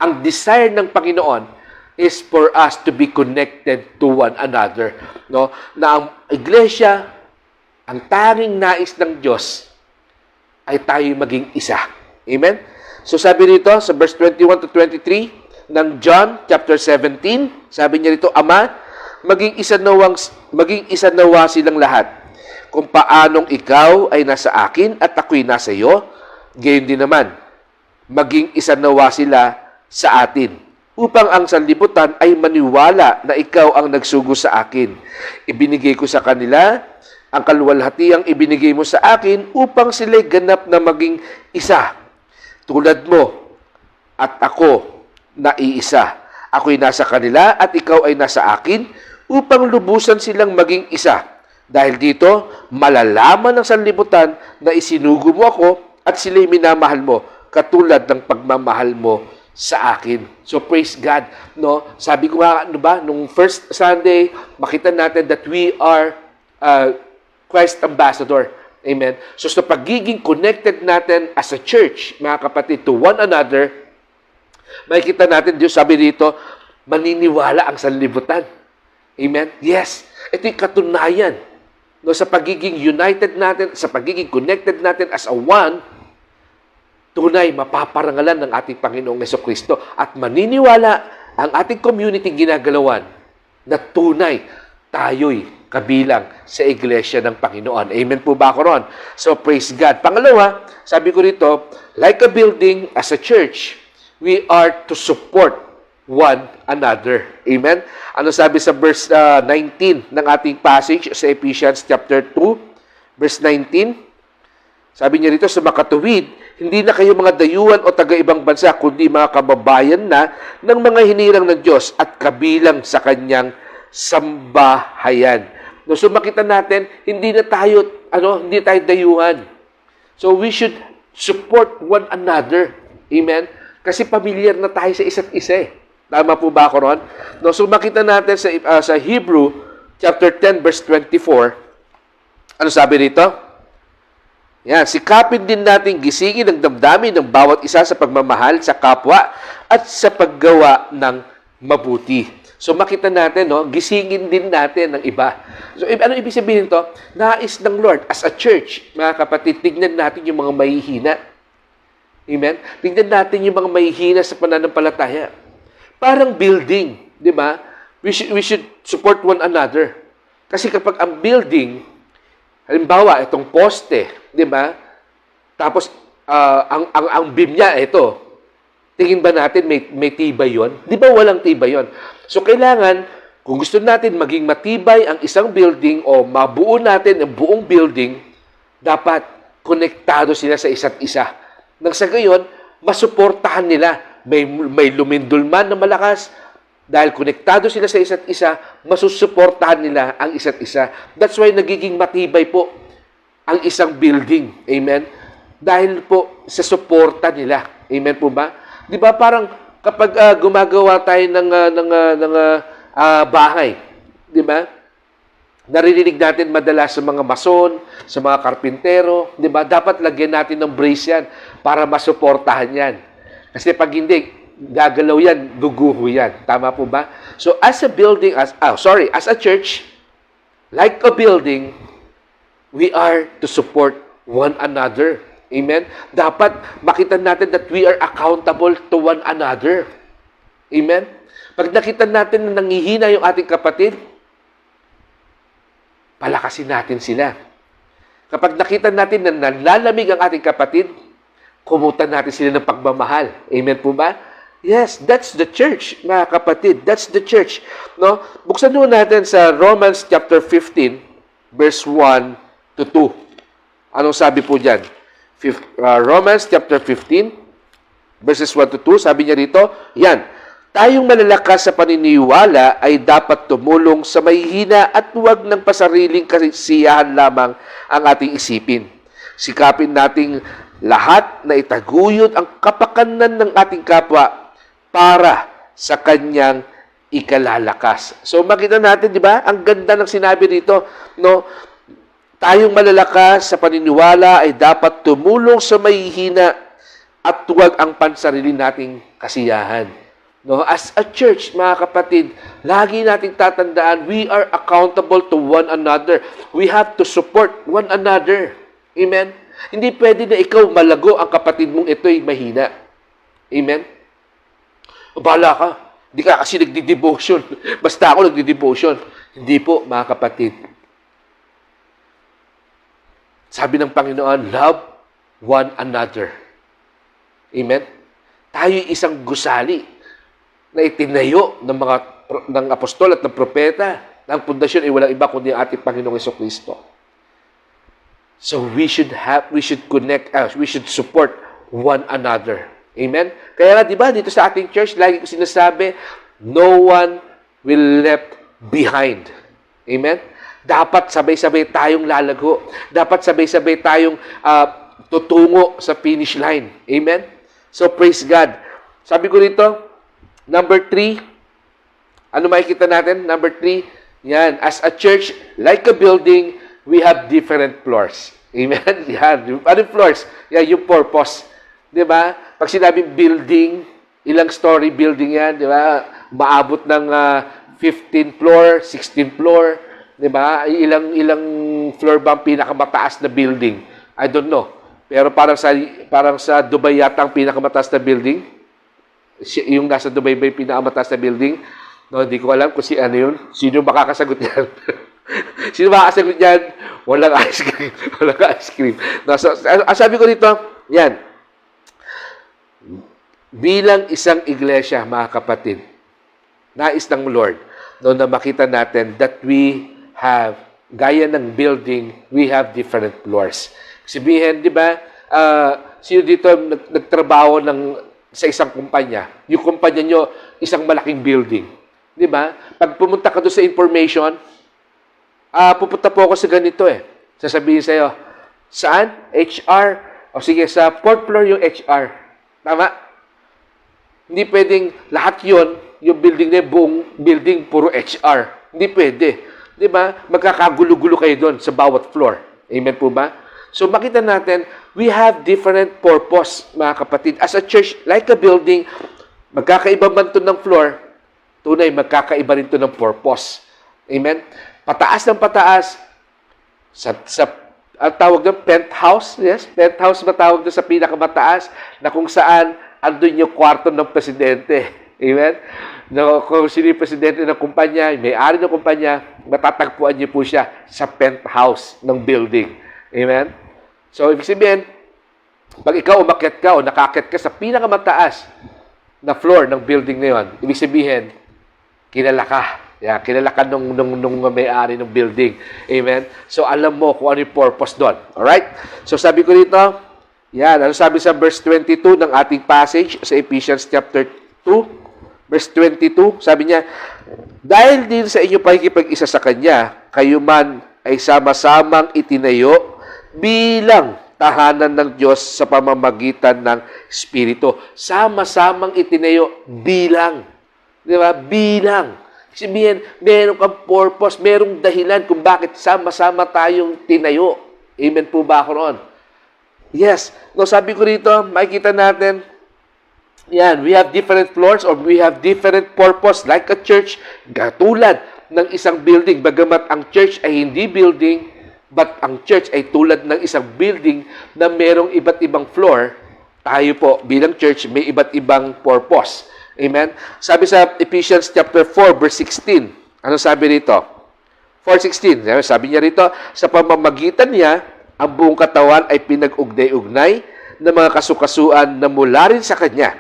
ang desire ng Panginoon is for us to be connected to one another. Na ang iglesia, ang tanging nais ng Diyos, ay tayo maging isa. Amen? So sabi rito sa verse 21 to 23 ng John chapter 17, sabi niya rito, Ama, maging isa nawa silang lahat. Kung paanong ikaw ay nasa akin at ako'y nasa iyo, gayon din naman, maging isa nawa sila sa atin, upang ang sanlibutan ay maniwala na ikaw ang nagsugo sa akin. Ibinigay ko sa kanila ang kaluwalhatiang ibinigay mo sa akin upang sila'y ganap na maging isa. Tulad mo at ako na iisa. Ako'y nasa kanila at ikaw ay nasa akin upang lubusan silang maging isa. Dahil dito, malalaman ng sanlibutan na isinugo mo ako at sila'y minamahal mo katulad ng pagmamahal mo sa akin. So praise God, Sabi ko nga, nung first Sunday, makita natin that we are Christ ambassador. Amen. So sa pagiging connected natin as a church, mga kapatid, to one another, makikita natin, Diyos sabi dito, maniniwala ang sanlibutan. Amen. Yes. Ito yung katunayan. Sa pagiging united natin, sa pagiging connected natin as a one, tunay mapaparangalan ng ating Panginoong Jesucristo at maniniwala ang ating community ginagalawan na tunay tayo'y kabilang sa iglesia ng Panginoon. Amen po ba ako ron? So, praise God. Pangalawa, sabi ko rito, like a building, as a church, we are to support one another. Amen? Ano sabi sa verse 19 ng ating passage sa Ephesians chapter 2, verse 19? Sabi niya rito, sa makatuwid, hindi na kayo mga dayuhan o taga-ibang bansa, kundi mga kababayan na ng mga hinirang ng Diyos at kabilang sa kanyang sambahayan. So makita natin, hindi tayo dayuhan. So we should support one another. Amen? Kasi pamilyar na tayo sa isa't isa. Tama po ba ako ron? So makita natin sa Hebrew chapter 10 verse 24. Ano sabi rito? Yan, sikapin din natin gisingin ang damdamin ng bawat isa sa pagmamahal sa kapwa at sa paggawa ng mabuti. So makita natin, gisingin din natin ng iba. So ano ibig sabihin to? Nais ng Lord as a church, mga kapatid, tignan natin yung mga mahihina. Amen? Tignan natin yung mga mahihina sa pananampalataya. Parang building, di ba? We should support one another. Kasi kapag ang building, halimbawa, itong poste, di ba? Tapos, ang beam niya, ito. Tingin ba natin may tibay yon? Di ba walang tibay yon? So, kailangan, kung gusto natin maging matibay ang isang building o mabuo natin ang buong building, dapat konektado sila sa isa't isa. Nang sa gayon, masuportahan nila. May lumindol man na malakas, Dahil konektado sila sa isa't isa, masusuportahan nila ang isa't isa. That's why nagiging matibay po ang isang building. Amen? Dahil po sa suporta nila. Amen po ba? Di ba parang kapag gumagawa tayo ng bahay, di ba? Naririnig natin madalas sa mga mason, sa mga karpintero, di ba? Dapat lagyan natin ng brace yan para masuportahan yan. Kasi pag hindi, gagalaw yan, guguho yan. Tama po ba? So as a building, as a church, like a building, we are to support one another. Amen? Dapat makita natin that we are accountable to one another. Amen? Pag nakita natin na nangihina yung ating kapatid, palakasin natin sila. Kapag nakita natin na nalalamig ang ating kapatid, kumutan natin sila ng pagmamahal. Amen po ba? Yes, that's the church, mga kapatid. That's the church. No? Buksan naman natin sa Romans chapter 15, verse 1 to 2. Anong sabi po dyan? Romans chapter 15, verses 1 to 2, sabi niya rito, yan, tayong malalakas sa paniniwala ay dapat tumulong sa mahihina at huwag ng pasariling kasiyahan lamang ang ating isipin. Sikapin nating lahat na itaguyod ang kapakanan ng ating kapwa para sa kanyang ikalalakas. So makita natin, di ba? Ang ganda ng sinabi dito, no? Tayong malalakas sa paniniwala ay dapat tumulong sa mahihina at huwag ang pansarili nating kasiyahan. No, as a church, mga kapatid, lagi nating tatandaan, we are accountable to one another. We have to support one another. Amen? Hindi pwede na ikaw malago, ang kapatid mong ito'y mahina. Amen? Bala ka. Hindi ka kasi nagdi-devotion. Basta ako nagdi-devotion. Hindi po, mga kapatid. Sabi ng Panginoon, love one another. Amen? Tayo'y isang gusali na itinayo ng apostol at ng propeta. Ang pundasyon ay walang iba kundi ang ating Panginoong Jesucristo. So we should connect, we should support one another. Amen? Kaya nga, di ba, dito sa ating church, lagi ko sinasabi, no one will left behind. Amen? Dapat sabay-sabay tayong lalago. Dapat sabay-sabay tayong tutungo sa finish line. Amen? So praise God. Sabi ko rito, Number 3, ano makikita natin? Number 3, yan, as a church, like a building, we have different floors. Amen? Yan, anong floors? Yan, yung purpose. Di ba? Pag sinabing building, ilang story building yan, di ba? Maabot ng 15 floor, 16 floor, di ba? Ilang floor ba ang pinakamataas na building? I don't know. Pero parang sa Dubai yata ang pinakamataas na building. Yung nasa Dubai ba yung pinakamataas na building? No, hindi ko alam kung ano yun. Sino makakasagot yan? Sino makakasagot yan? Walang ice cream. Walang ice cream. No, so, sabi ko dito, yan. Bilang isang iglesia, mga kapatid, nais ng Lord, no, na makita natin that we have, gaya ng building, we have different floors. Sabihin, di ba, sino dito nagtrabaho sa isang kumpanya, yung kumpanya nyo, isang malaking building. Di ba? Pag pumunta ka doon sa information, pupunta po ako sa ganito eh. Sasabihin sa'yo, saan? HR? O sige, sa 4th floor yung HR. Tama? Hindi pwedeng lahat yon yung building na buong building, puro HR. Hindi pwede. Di ba? Magkakagulo-gulo kayo doon sa bawat floor. Amen po ba? So makita natin, we have different purpose, mga kapatid. As a church, like a building, magkakaiba man ito ng floor, tunay, magkakaiba rin ito ng purpose. Amen? Pataas ng pataas, ang tawag doon, penthouse, yes? Penthouse matawag doon sa pinakamataas, na kung saan, andun yung kwarto ng presidente. Amen? No, kung sino yung presidente ng kumpanya, may-ari ng kumpanya, matatagpuan niyo po siya sa penthouse ng building. Amen? So, ibig sabihin, pag ikaw umakyat ka o nakakyat ka sa pinakamataas na floor ng building na yun, ibig sabihin, kilala ka. Yeah, kilala ka nung may-ari ng building. Amen? So, alam mo kung ano yung purpose doon. Alright? So, sabi ko dito, yan, ano sabi sa verse 22 ng ating passage sa Ephesians chapter 2, verse 22, sabi niya, dahil din sa inyo pakikipag-isa sa Kanya, kayo man ay sama-samang itinayo bilang tahanan ng Diyos sa pamamagitan ng Espiritu. Sama-samang itinayo bilang. Di ba? Bilang. Sabihin, meron kang purpose, merong dahilan kung bakit sama-sama tayong tinayo. Amen po ba ako roon? Yes. No, sabi ko rito, makikita natin, yan, we have different floors or we have different purpose like a church, katulad ng isang building. Bagamat ang church ay hindi building, but ang church ay tulad ng isang building na merong iba't ibang floor, tayo po bilang church may iba't ibang purpose. Amen? Sabi sa Ephesians chapter 4 verse 16. Ano sabi rito? 4:16. Sabi niya rito, sa pamamagitan niya, ang buong katawan ay pinag-ugnay-ugnay ng mga kasukasuan na mula rin sa Kanya.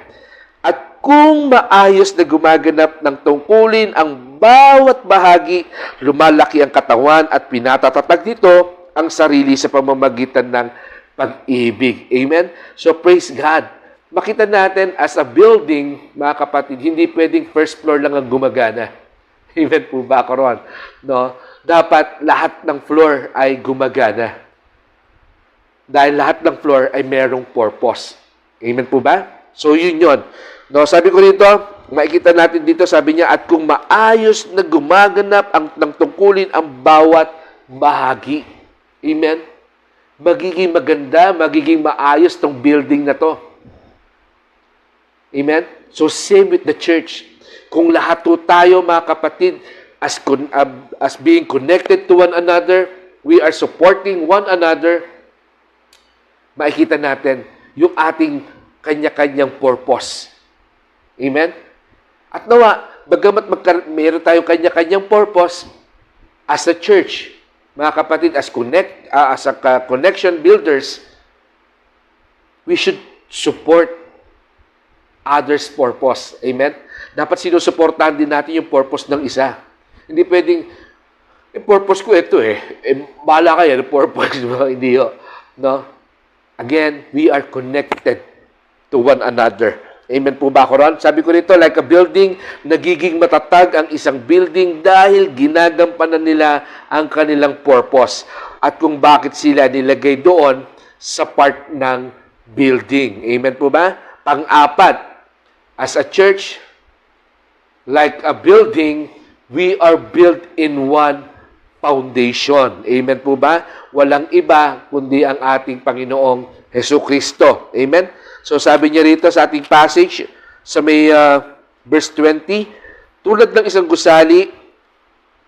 At kung maayos na gumaganap ng tungkulin ang bawat bahagi, lumalaki ang katawan at pinatatatag nito ang sarili sa pamamagitan ng pag-ibig. Amen? So praise God. Makita natin as a building, mga kapatid, hindi pwedeng first floor lang ang gumagana. Amen po ba ako ron? No? Dapat lahat ng floor ay gumagana. Dahil lahat ng floor ay merong purpose. Amen po ba? So yun yun. No, sabi ko dito, makikita natin dito, sabi niya, at kung maayos na gumaganap ng tungkulin ang bawat bahagi. Amen? Magiging maganda, magiging maayos tong building na to. Amen? So, same with the church. Kung lahat po tayo, mga kapatid, as being connected to one another, we are supporting one another, makikita natin yung ating kanya-kanyang purpose. Amen? At nawa, bagamat meron tayong kanya-kanyang purpose, as a church, mga kapatid, as a connection builders, we should support others' purpose. Amen? Dapat sinusuportahan din natin yung purpose ng isa. Hindi pwedeng, purpose ko ito bahala kayo, purpose mo, hindi yun. No? Again, we are connected to one another. Amen po ba ako ron? Sabi ko rito, like a building, nagiging matatag ang isang building dahil ginagampanan nila ang kanilang purpose. At kung bakit sila nilagay doon sa part ng building. Amen po ba? Pang-apat, as a church, like a building, we are built in one foundation. Amen po ba? Walang iba kundi ang ating Panginoong Jesucristo. Amen? So sabi niya rito sa ating passage, sa may verse 20, tulad ng isang gusali,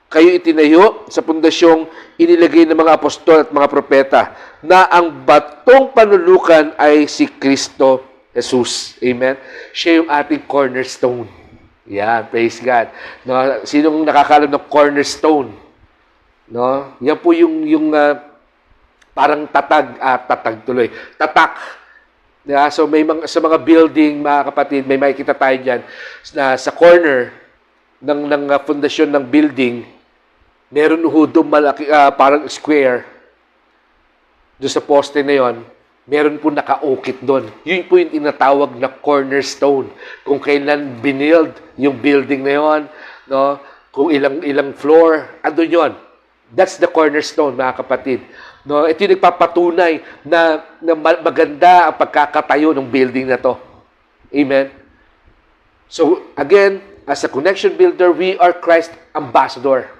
kayo itinayo sa pundasyong inilagay ng mga apostol at mga propeta, na ang batong panulukan ay si Kristo Jesus. Amen? Siya yung ating cornerstone. Yan, praise God. No, sinong nakakalam ng cornerstone? No? Yan po yung parang tatag tuloy. Tatak. Yeah, so may sa mga building, mga kapatid, may makikita tayo diyan na sa corner ng pundasyon ng building, meron doon malaki parang square. Doon sa poste na 'yon, meron po nakaukit doon. Yun po yung tinatawag na cornerstone. Kung kailan binild yung building na 'yon, no? Kung ilang floor, andun 'yon. That's the cornerstone, mga kapatid. No, ito yung nagpapatunay na maganda ang pagkakatayo ng building na to. Amen? So, again, as a connection builder, we are Christ ambassador.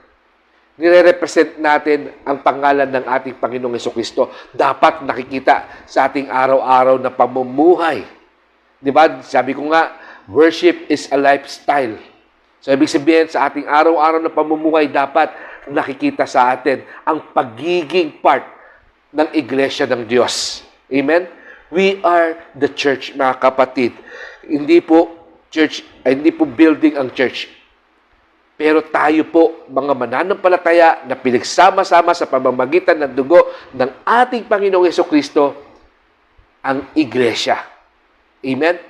Nire-represent natin ang pangalan ng ating Panginoong Jesucristo. Dapat nakikita sa ating araw-araw na pamumuhay. Di ba? Sabi ko nga, worship is a lifestyle. So, ibig sabihin, sa ating araw-araw na pamumuhay, dapat nakikita sa atin ang pagiging part ng Iglesia ng Diyos. Amen? We are the church, mga kapatid. Hindi po building ang church. Pero tayo po, mga mananampalataya na pinagsama-sama sa pamamagitan ng dugo ng ating Panginoong Jesucristo, ang Iglesia. Amen?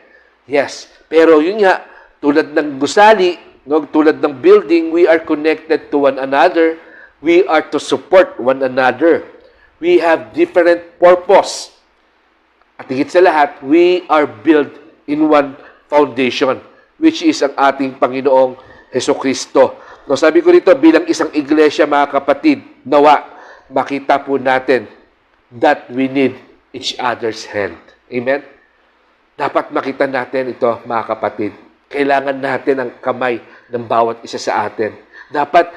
Yes. Pero yun nga, tulad ng gusali, no, tulad ng building, we are connected to one another. We are to support one another. We have different purpose. At higit sa lahat, we are built in one foundation. which is ang ating Panginoong Hesukristo. No, sabi ko dito, bilang isang iglesia, mga kapatid, nawa, makita po natin that we need each other's hand. Amen? Dapat makita natin ito, mga kapatid. Kailangan natin ang kamay ng bawat isa sa atin. Dapat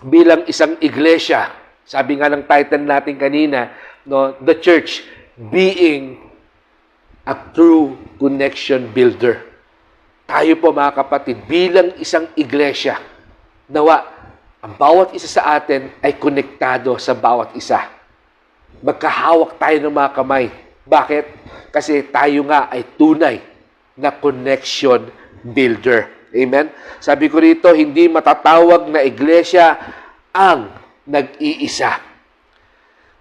bilang isang iglesia, sabi nga ng title natin kanina, no, the church being a true connection builder. Tayo po, mga kapatid, bilang isang iglesia, nawa, ang bawat isa sa atin ay konektado sa bawat isa. Magkahawak tayo ng mga kamay. Bakit? Kasi tayo nga ay tunay na connection builder. Amen? Sabi ko rito, hindi matatawag na iglesia ang nag-iisa.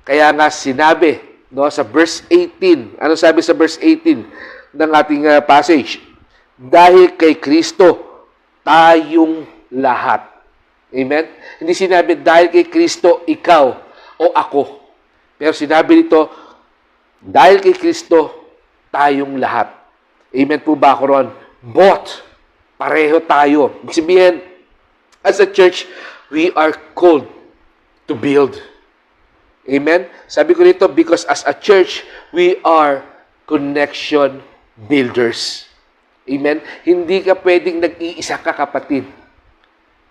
Kaya nga sinabi, no, sa verse 18, ano sabi sa verse 18 ng ating passage? Dahil kay Kristo, tayong lahat. Amen? Hindi sinabi dahil kay Kristo, ikaw o ako. Pero sinabi nito, dahil kay Kristo, tayong lahat. Amen po ba ako ron? Both. Pareho tayo. Ibig sabihin, as a church, we are called to build. Amen? Sabi ko dito, because as a church, we are connection builders. Amen? Hindi ka pwedeng nag-iisa ka, kapatid.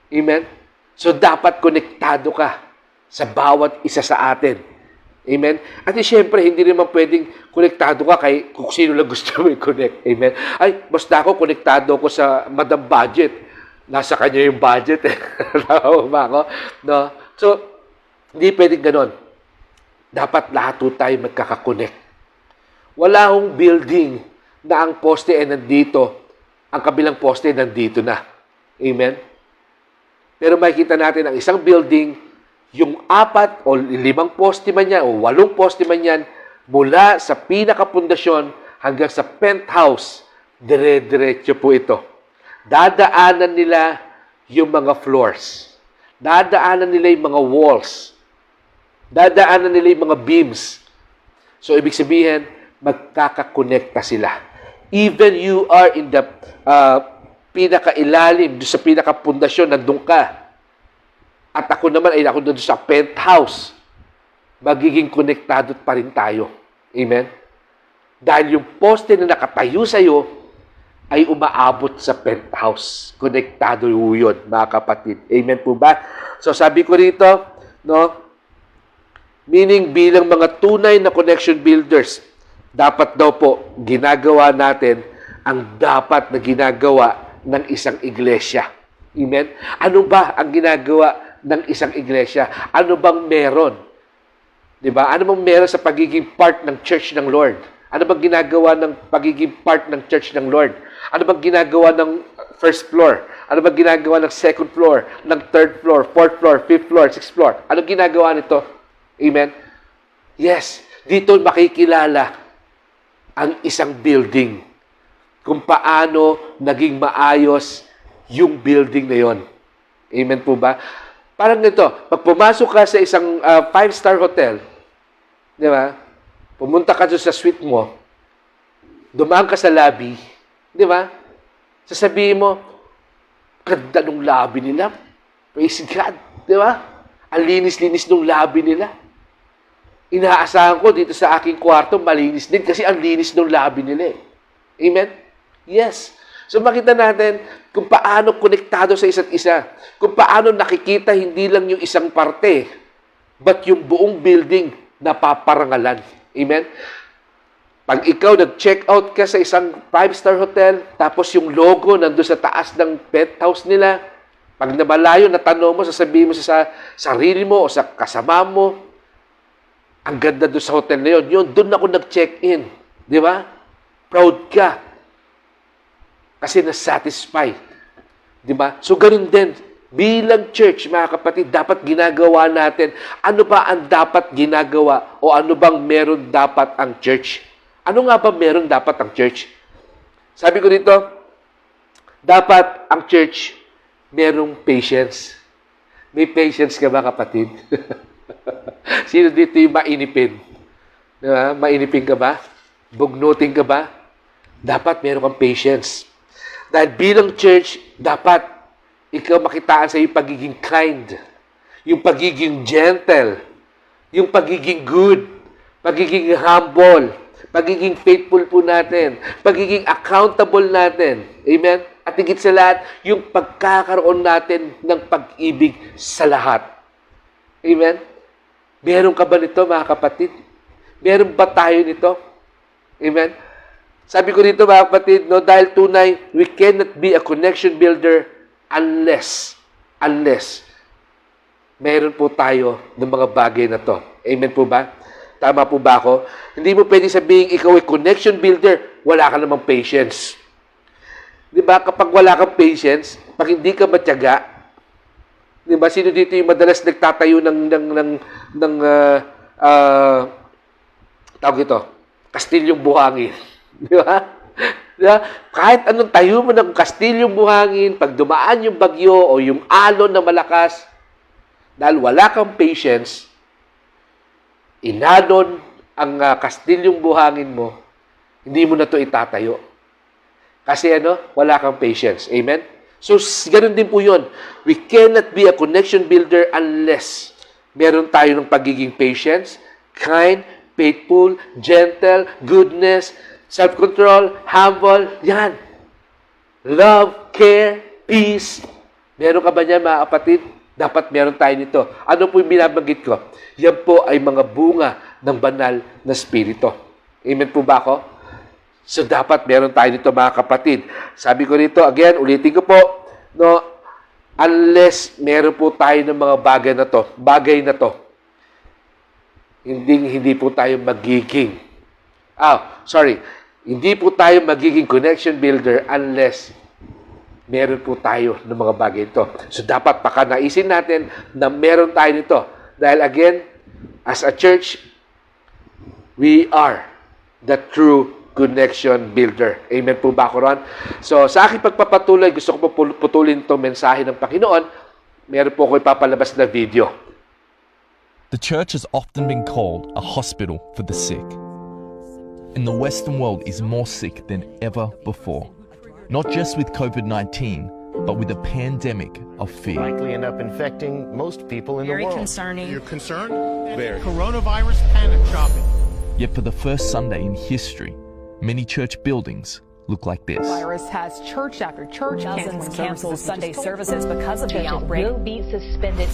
Amen? So, dapat konektado ka sa bawat isa sa atin. Amen? At siyempre, hindi naman pwedeng konektado ka kay kung sino lang gusto mo i-connect. Amen? Ay, basta ako, konektado ko sa Madam Budget. Nasa kanya yung budget eh. Tama ba ako? No? So, hindi pwedeng ganon. Dapat lahat tayo magkakakonect. Wala hong building na ang poste ay nandito, ang kabilang poste ay nandito na. Amen? Pero makikita natin ang isang building, yung 4 o 5 poste man yan o 8 poste man yan, mula sa pinakapundasyon hanggang sa penthouse, dire-diretso po ito. Dadaanan nila yung mga floors. Dadaanan nila yung mga walls. Dadaanan nila yung mga beams. So, ibig sabihin, magkakakonekta sila. Even you are in the pinakailalim, sa pinakapundasyon, nandun ka. At ako naman ay ako doon sa penthouse. Magiging konektado pa rin tayo. Amen? Dahil yung poste na nakatayo sa'yo ay umaabot sa penthouse. Konektado yun, mga kapatid. Amen po ba? So sabi ko rito, no, meaning bilang mga tunay na connection builders, dapat daw po ginagawa natin ang dapat na ginagawa ng isang iglesia. Amen? Ano ba ang ginagawa ng isang iglesia? Ano bang meron? Diba? Ano bang meron sa pagiging part ng church ng Lord? Ano bang ginagawa ng pagiging part ng church ng Lord? Ano bang ginagawa ng first floor? Ano bang ginagawa ng second floor? Ng third floor, fourth floor, fifth floor, sixth floor? Ano ginagawa nito? Amen? Yes, dito makikilala ang isang building. Kung paano naging maayos yung building na yon. Amen po ba? Parang nito, pag pumasok ka sa isang 5-star hotel, di ba? Pumunta ka doon sa suite mo, dumaan ka sa lobby, di ba? Sasabihin mo, ganda nung lobby nila. Praise God, di ba? Ang linis-linis nung lobby nila. Inaasahan ko dito sa aking kwarto, malinis din kasi ang linis nung lobby nila eh. Amen? Yes. So makita natin kung paano konektado sa isa't isa. Kung paano nakikita hindi lang yung isang parte, but yung buong building na paparangalan. Amen? Pag ikaw nag-check out ka sa isang 5-star hotel, tapos yung logo nandun sa taas ng penthouse nila, pag nabalayo, natanong mo, sasabihin mo sa sarili mo o sa kasama mo, ang ganda doon sa hotel na yun, doon ako nag-check-in. Di ba? Proud ka. Kasi na-satisfy. Di ba? So, ganun din. Bilang church, mga kapatid, dapat ginagawa natin. Ano ba ang dapat ginagawa? O ano bang meron dapat ang church? Ano nga ba meron dapat ang church? Sabi ko dito, dapat ang church merong patience. May patience ka ba, kapatid? Sino dito yung mainipin? Di ba? Mainipin ka ba? Bugnutin ka ba? Dapat meron kang patience. Dahil bilang church, dapat ikaw makitaan sa iyong pagiging kind, yung pagiging gentle, yung pagiging good, pagiging humble, pagiging faithful po natin, pagiging accountable natin. Amen? At higit sa lahat, yung pagkakaroon natin ng pag-ibig sa lahat. Amen? Meron ka ba nito, mga kapatid? Meron ba tayo nito? Amen? Sabi ko dito, mga kapatid, no, dahil tunay, we cannot be a connection builder unless meron po tayo ng mga bagay na to. Amen po ba? Tama po ba ako? Hindi mo pwede sabihin ikaw ay connection builder, wala ka namang patience. Di ba? Kapag wala kang patience, pag hindi ka matyaga, di ba? Sino dito yung madalas nagtatayo ng tawag ito, kastilyong buhangin. Di ba? Di ba? Kahit anong tayo mo ng kastilyong buhangin, pag dumaan yung bagyo o yung alon na malakas, dahil wala kang patience, inalon ang kastilyong buhangin mo, hindi mo na to itatayo. Kasi wala kang patience. Amen? So, ganun din po yun. We cannot be a connection builder unless meron tayo ng pagiging patience, kind, faithful, gentle, goodness, self-control, humble. Yan. Love, care, peace. Meron ka ba niyan, mga kapatid? Dapat meron tayo nito. Ano po yung binabanggit ko? Yan po ay mga bunga ng banal na spirito. Amen po ba ako? So, dapat meron tayo nito, mga kapatid. Sabi ko rito, again, ulitin ko po, no, unless meron po tayo ng mga bagay na to, hindi po tayo magiging, hindi po tayo magiging connection builder unless meron po tayo ng mga bagay ito. So, dapat pakanaisin natin na meron tayo nito. Dahil again, as a church, we are the true connection builder. Amen po ba ako ron? So, sa aking pagpapatuloy, gusto ko po putulin itong mensahe ng Panginoon. Meron po ako ipapalabas na video. The church has often been called a hospital for the sick. And the Western world is more sick than ever before. Not just with COVID-19, but with a pandemic of fear. Likely end up infecting most people in the Very world. concerning. You're concerned? Very. Coronavirus panic shopping. Yet for the first Sunday in history, many church buildings look like this. Virus has church after church Dozens canceled Sunday services because of the outbreak. Will be suspended.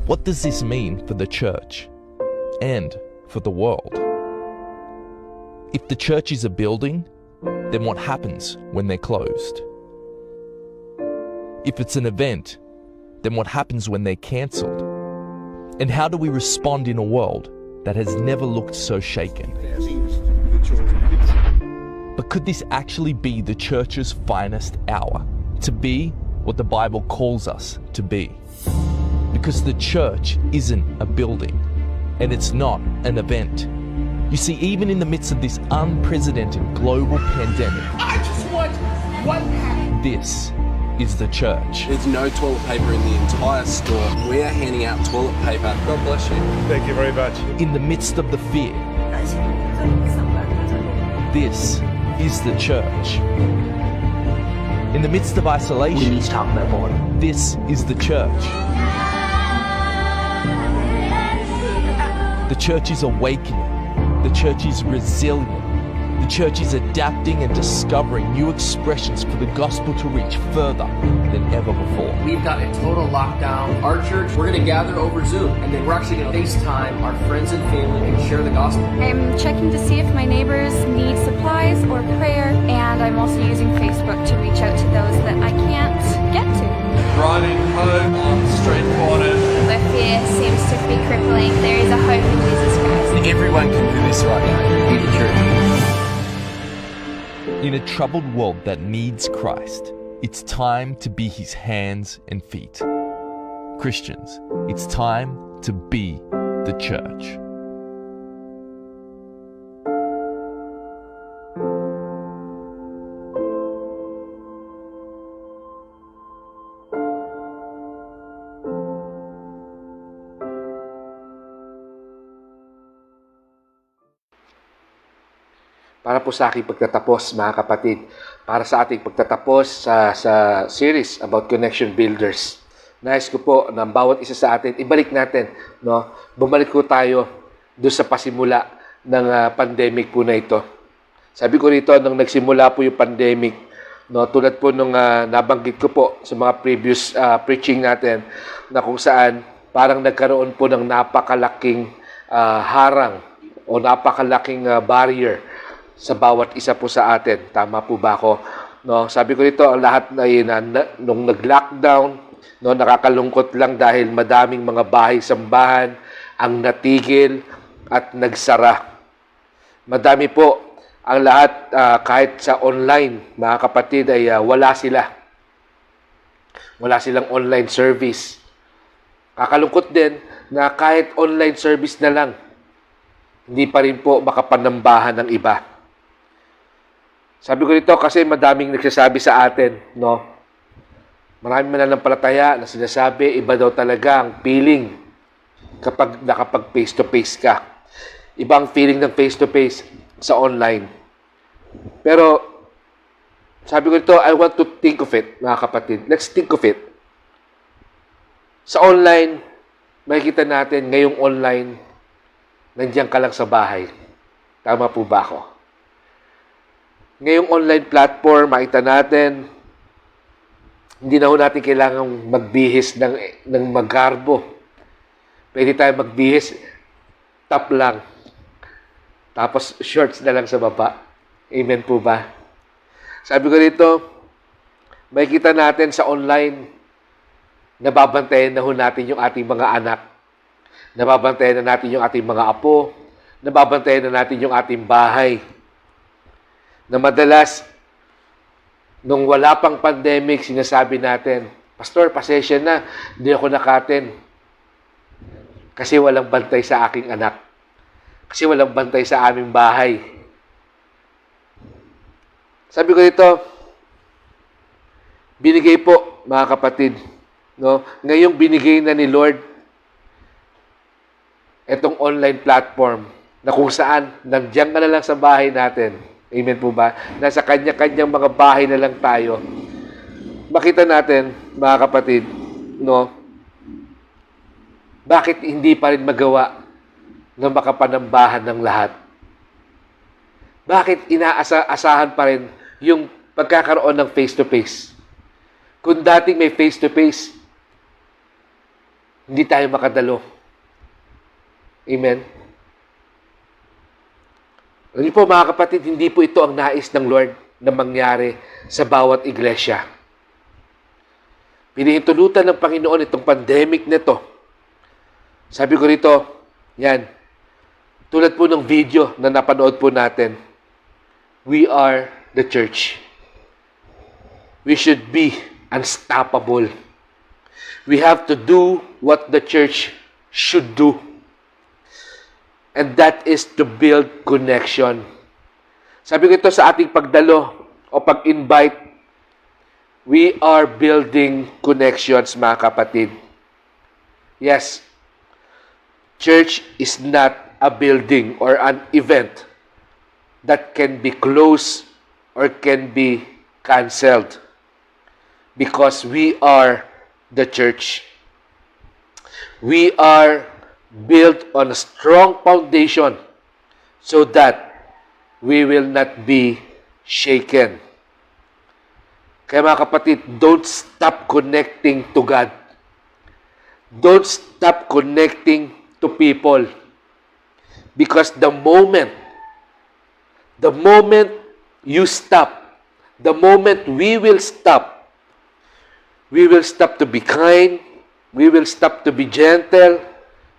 What does this mean for the church and for the world? If the church is a building, then what happens when they're closed? If it's an event, then what happens when they're cancelled? And how do we respond in a world that has never looked so shaken? But could this actually be the church's finest hour? To be what the Bible calls us to be? Because the church isn't a building, and it's not an event. You see, even in the midst of this unprecedented global pandemic, I just want one pack. this is the church. There's no toilet paper in the entire store. We are handing out toilet paper. God bless you. Thank you very much. In the midst of the fear, this is the church. In the midst of isolation, this is the church. The church is awakening. The church is resilient. The church is adapting and discovering new expressions for the gospel to reach further than ever before. We've got a total lockdown. Our church, we're going to gather over Zoom, and then we're actually going to FaceTime our friends and family and share the gospel. I'm checking to see if my neighbors need supplies or prayer, and I'm also using Facebook to reach out to those that I can't get to. Driving home on street corners. Where fear seems to be crippling, there is a hope in Jesus Christ. Everyone can do this right now. Be the church. In a troubled world that needs Christ, it's time to be his hands and feet. Christians, it's time to be the church. para po sa aking pagtatapos, mga kapatid. Para sa ating pagtatapos sa series about connection builders. Nais ko po na bawat isa sa atin, ibalik natin, no? Bumalik ko tayo doon sa pasimula ng pandemic po na ito. Sabi ko rito, nung nagsimula po yung pandemic, no, tulad po nung nabanggit ko po sa mga previous preaching natin, na kung saan parang nagkaroon po ng napakalaking harang o napakalaking barrier sa bawat isa po sa atin. Tama po ba ako? No, sabi ko dito, ang lahat nung nag-lockdown, no, nakakalungkot lang dahil madaming mga bahay-sambahan ang natigil at nagsara. Madami po ang lahat, kahit sa online, mga kapatid, ay wala sila. Wala silang online service. Kakalungkot din na kahit online service na lang, hindi pa rin po makapanambahan ng iba. Sabi ko dito kasi madaming nagsasabi sa atin, no? Maraming mananampalataya na sinasabi, iba daw talaga ang feeling kapag nakapag face-to-face ka. Ibang feeling ng face-to-face sa online. Pero, sabi ko dito, I want to think of it, mga kapatid. Let's think of it. Sa online, makikita natin ngayong online, nandiyan ka lang sa bahay. Tama po ba ako? Ngayong online platform, makita natin, hindi na ho natin kailangang magbihis ng magarbo. Pwede tayo magbihis, top lang. Tapos shorts na lang sa baba. Amen po ba? Sabi ko dito, makikita natin sa online, nababantayan na ho natin yung ating mga anak. Nababantayan na natin yung ating mga apo. Nababantayan na natin yung ating bahay. Na madalas, nung wala pang pandemic, sinasabi natin, Pastor, pasensya na, hindi ako nakaten. Kasi walang bantay sa aking anak. Kasi walang bantay sa aming bahay. Sabi ko dito, binigay po, mga kapatid, no? Ngayong binigay na ni Lord itong online platform na kung saan nandiyan ka na lang sa bahay natin. Amen po ba? Nasa kanya-kanyang mga bahay na lang tayo. Makita natin, mga kapatid, no? Bakit hindi pa rin magawa na makapanambahan ng lahat? Bakit inaasahan pa rin yung pagkakaroon ng face-to-face? Kung dating may face-to-face, hindi tayo makadalo. Amen? Ano po mga kapatid, hindi po ito ang nais ng Lord na mangyari sa bawat iglesia. Pinahintulutan ng Panginoon itong pandemic nito. Sabi ko rito, yan, tulad po ng video na napanood po natin, we are the church. We should be unstoppable. We have to do what the church should do. And that is to build connection. Sabi ko ito sa ating pagdalo o pag-invite, we are building connections, mga kapatid. Yes, church is not a building or an event that can be closed or can be canceled. Because we are the church. We are built on a strong foundation so that we will not be shaken. Kaya mga kapatid, don't stop connecting to God. Don't stop connecting to people. Because the moment you stop, the moment we will stop to be kind, we will stop to be gentle,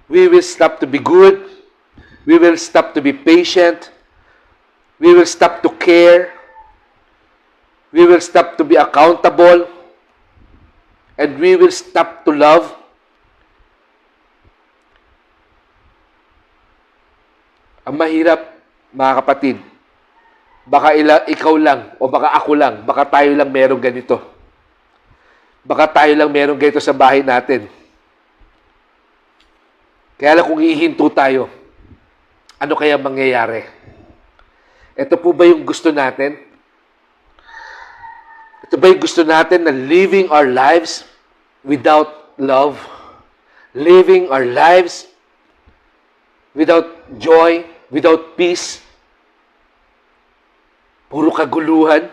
we will stop to be good. We will stop to be patient. We will stop to care. We will stop to be accountable. And we will stop to love. Ang mahirap, mga kapatid, baka ikaw lang o baka ako lang, baka tayo lang merong ganito. Baka tayo lang merong ganito sa bahay natin. Kaya lang kung hihinto tayo, ano kaya mangyayari? Ito po ba yung gusto natin? Ito ba yung gusto natin na living our lives without love? Living our lives without joy, without peace? Puro kaguluhan?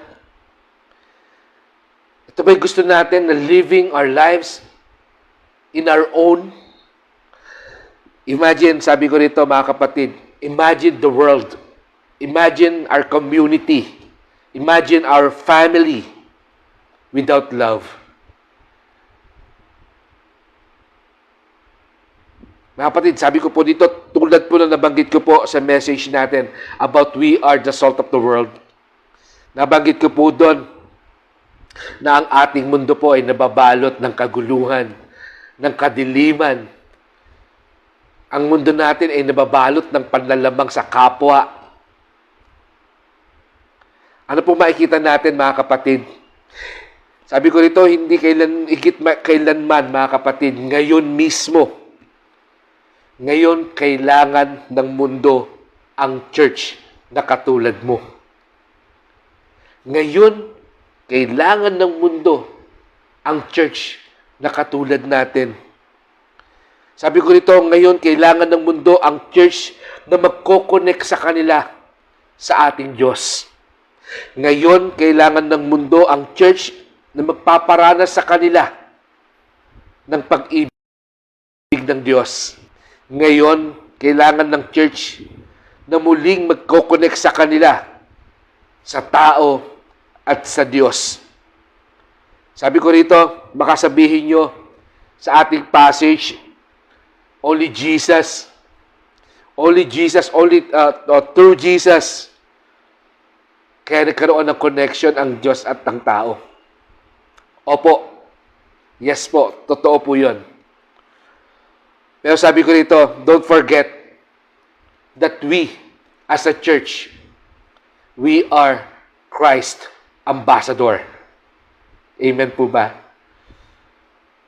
Ito ba yung gusto natin na living our lives in our own? Imagine, sabi ko rito mga kapatid, imagine the world. Imagine our community. Imagine our family without love. Mga kapatid, sabi ko po dito, tulad po na nabanggit ko po sa message natin about we are the salt of the world. Nabanggit ko po doon na ang ating mundo po ay nababalot ng kaguluhan, ng kadiliman. Ang mundo natin ay nababalot ng panlalamang sa kapwa. Ano po makikita natin mga kapatid? Sabi ko rito, hindi kailanman mga kapatid, ngayon mismo. Ngayon kailangan ng mundo ang church na katulad mo. Ngayon kailangan ng mundo ang church na katulad natin. Sabi ko rito, ngayon kailangan ng mundo ang church na magko-connect sa kanila sa ating Diyos. Ngayon, kailangan ng mundo ang church na magpaparanas sa kanila ng pag-ibig ng Diyos. Ngayon, kailangan ng church na muling magko-connect sa kanila, sa tao at sa Diyos. Sabi ko rito, baka sabihin nyo sa ating passage, only Jesus, through Jesus, kaya nagkaroon ng connection ang Diyos at ang tao. Opo. Yes po. Totoo po yun. Pero sabi ko rito, don't forget that we, as a church, we are Christ ambassador. Amen po ba?